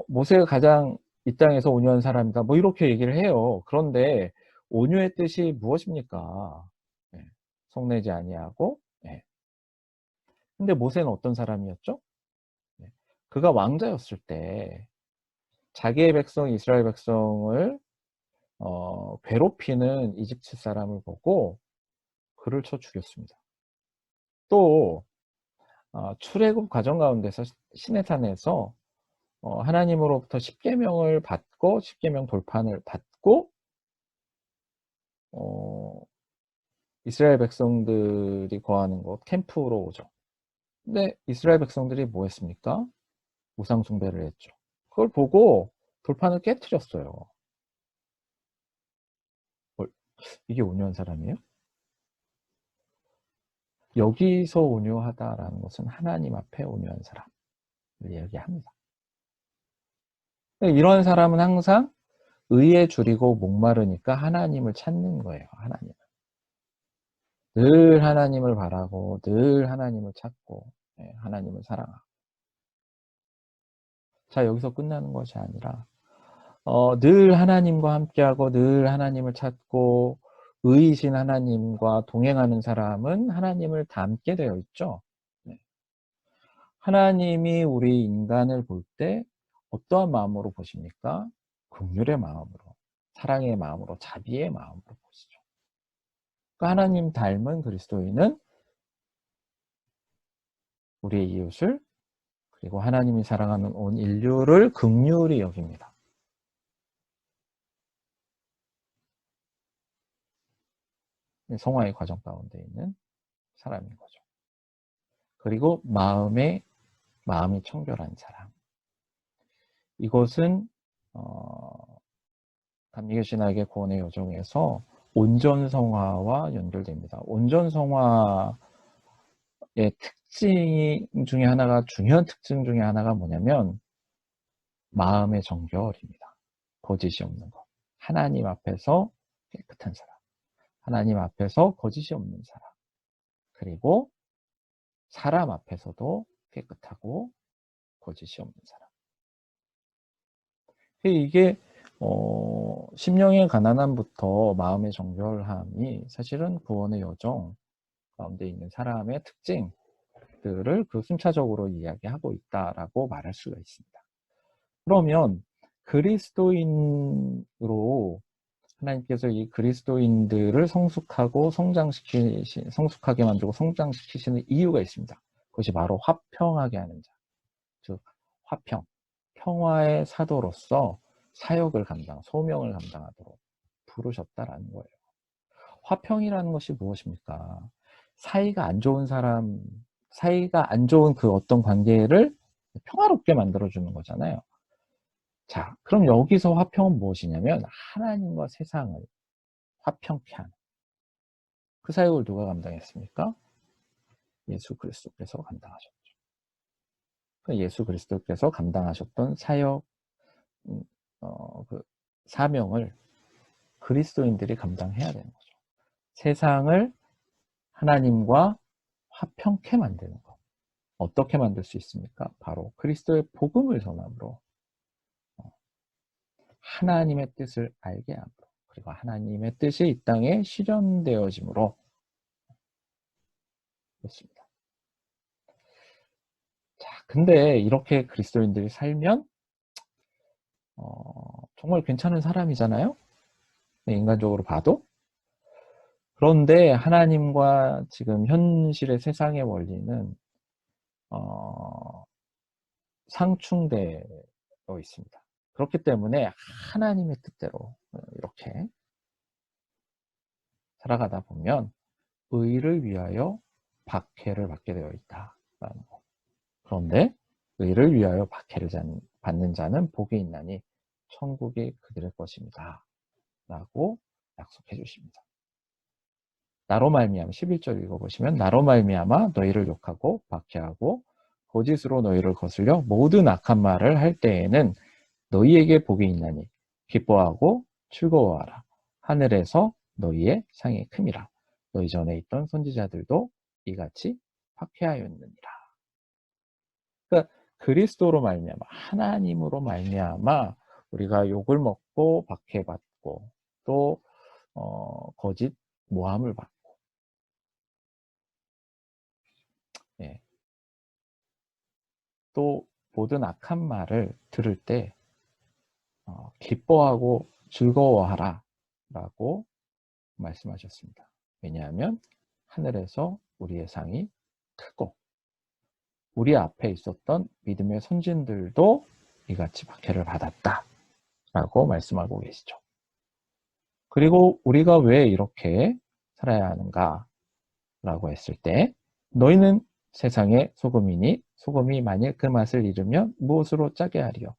모세가 가장 이 땅에서 온유한 사람이다. 뭐 이렇게 얘기를 해요. 그런데 온유의 뜻이 무엇입니까? 네, 성내지 아니하고. 네. 근데 모세는 어떤 사람이었죠? 네. 그가 왕자였을 때 자기의 백성 이스라엘 백성을 괴롭히는 이집트 사람을 보고 그를 쳐 죽였습니다. 또 출애굽 과정 가운데서 시내산에서 하나님으로부터 십계명을 받고 십계명 돌판을 받고 이스라엘 백성들이 거하는 곳 캠프로 오죠. 근데 이스라엘 백성들이 뭐 했습니까? 우상 숭배를 했죠. 그걸 보고 돌판을 깨트렸어요. 이게 온유한 사람이에요? 여기서 온유하다라는 것은 하나님 앞에 온유한 사람을 이야기합니다. 이런 사람은 항상 의에 줄이고 목마르니까 하나님을 찾는 거예요. 하나님을. 늘 하나님을 바라고 늘 하나님을 찾고 하나님을 사랑하고. 자, 여기서 끝나는 것이 아니라 늘 하나님과 함께하고 늘 하나님을 찾고 의이신 하나님과 동행하는 사람은 하나님을 닮게 되어 있죠. 네. 하나님이 우리 인간을 볼 때 어떠한 마음으로 보십니까? 긍휼의 마음으로, 사랑의 마음으로, 자비의 마음으로 보시죠. 그러니까 하나님 닮은 그리스도인은 우리의 이웃을 그리고 하나님이 사랑하는 온 인류를 긍휼히 여깁니다. 성화의 과정 가운데 있는 사람인 거죠. 그리고 마음이 청결한 사람. 이것은 감리교신학의 구원의 여정에서 온전성화와 연결됩니다. 온전성화의 특징 중에 하나가, 중요한 특징 중에 하나가 뭐냐면 마음의 정결입니다. 거짓이 없는 것. 하나님 앞에서 깨끗한 사람. 하나님 앞에서 거짓이 없는 사람. 그리고 사람 앞에서도 깨끗하고 거짓이 없는 사람. 이게 심령의 가난함부터 마음의 정결함이 사실은 구원의 여정 가운데 있는 사람의 특징들을 그 순차적으로 이야기하고 있다라고 말할 수가 있습니다. 그러면 그리스도인으로 하나님께서 이 그리스도인들을 성숙하게 만들고 성장시키시는 이유가 있습니다. 그것이 바로 화평하게 하는 자, 즉 화평, 평화의 사도로서 사역을 소명을 감당하도록 부르셨다라는 거예요. 화평이라는 것이 무엇입니까? 사이가 안 좋은 그 어떤 관계를 평화롭게 만들어주는 거잖아요. 자, 그럼 여기서 화평은 무엇이냐면 하나님과 세상을 화평케 하는 그 사역을 누가 감당했습니까? 예수 그리스도께서 감당하셨죠. 예수 그리스도께서 감당하셨던 사역, 그 사명을 그리스도인들이 감당해야 되는 거죠. 세상을 하나님과 화평케 만드는 것. 어떻게 만들 수 있습니까? 바로 그리스도의 복음을 전함으로 하나님의 뜻을 알게 함으로 그리고 하나님의 뜻이 이 땅에 실현되어짐으로 그렇습니다. 자, 근데 이렇게 그리스도인들이 살면 정말 괜찮은 사람이잖아요? 인간적으로 봐도. 그런데 하나님과 지금 현실의 세상의 원리는 상충되어 있습니다. 그렇기 때문에 하나님의 뜻대로 이렇게 살아가다 보면 의를 위하여 박해를 받게 되어 있다 거. 그런데 의를 위하여 박해를 받는 자는 복이 있나니 천국이 그들의 것입니다. 라고 약속해 주십니다. 나로 말미암아 11절 읽어보시면 나로 말미암아 너희를 욕하고 박해하고 거짓으로 너희를 거슬려 모든 악한 말을 할 때에는 너희에게 복이 있나니 기뻐하고 즐거워하라. 하늘에서 너희의 상이 큼이라. 너희 전에 있던 선지자들도 이같이 박해하였느니라. 그러니까 그리스도로 말미암아 하나님으로 말미암아 우리가 욕을 먹고 박해받고 또 거짓 모함을 받고 예. 또 모든 악한 말을 들을 때 기뻐하고 즐거워하라 라고 말씀하셨습니다. 왜냐하면 하늘에서 우리의 상이 크고 우리 앞에 있었던 믿음의 선진들도 이같이 박해를 받았다 라고 말씀하고 계시죠. 그리고 우리가 왜 이렇게 살아야 하는가 라고 했을 때 너희는 세상의 소금이니 소금이 만일 그 맛을 잃으면 무엇으로 짜게 하리요.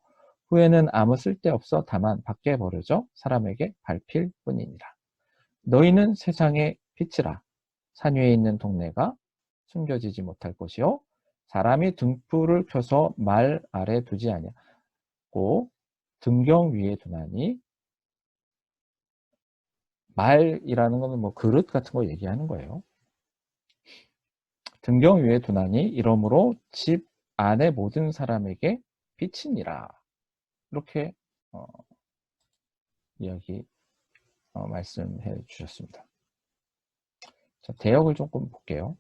후에는 아무 쓸데없어 다만 밖에 버려져 사람에게 밟힐 뿐이니라. 너희는 세상의 빛이라. 산 위에 있는 동네가 숨겨지지 못할 것이요 사람이 등불을 켜서 말 아래 두지 아니하고 등경 위에 두나니 말이라는 것은 뭐 그릇 같은 거 얘기하는 거예요. 등경 위에 두나니 이러므로 집 안의 모든 사람에게 빛이니라. 이렇게 말씀해 주셨습니다. 자, 대역을 조금 볼게요.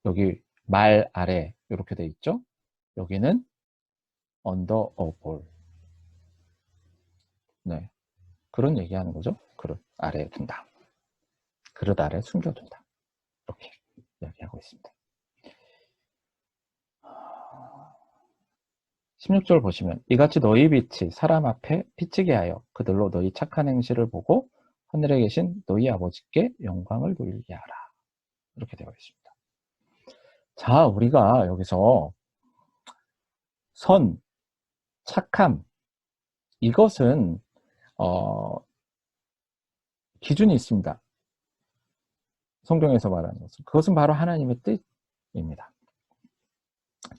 여기 말 아래 이렇게 돼 있죠. 여기는 under a bowl. 네, 그런 얘기하는 거죠. 그릇 아래에 둔다. 그릇 아래 숨겨둔다. 이렇게 이야기하고 있습니다. 16절 보시면 이같이 너희 빛이 사람 앞에 비치게 하여 그들로 너희 착한 행실을 보고 하늘에 계신 너희 아버지께 영광을 돌리게 하라. 이렇게 되어 있습니다. 자, 우리가 여기서 선, 착함 이것은 기준이 있습니다. 성경에서 말하는 것은 그것은 바로 하나님의 뜻입니다.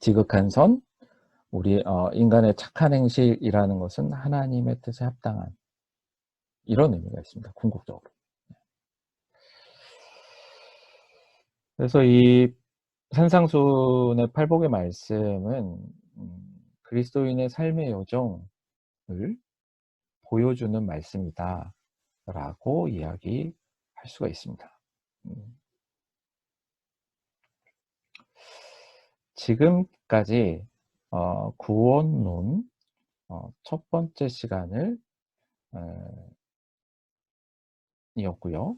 지극한 선, 우리 인간의 착한 행실이라는 것은 하나님의 뜻에 합당한 이런 의미가 있습니다. 궁극적으로. 그래서 이 산상순의 팔복의 말씀은 그리스도인의 삶의 여정을 보여주는 말씀이다 라고 이야기할 수가 있습니다. 지금까지 구원론 첫 번째 시간을 이었고요.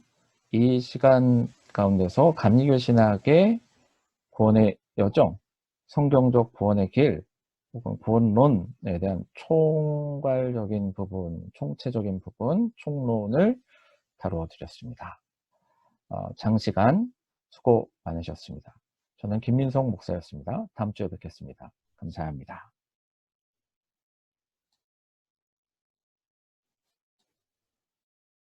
이 시간 가운데서 감리교 신학의 구원의 여정, 성경적 구원의 길, 혹은 구원론에 대한 총괄적인 부분, 총체적인 부분, 총론을 다루어 드렸습니다. 장시간 수고 많으셨습니다. 저는 김민성 목사였습니다. 다음 주에 뵙겠습니다. 감사합니다.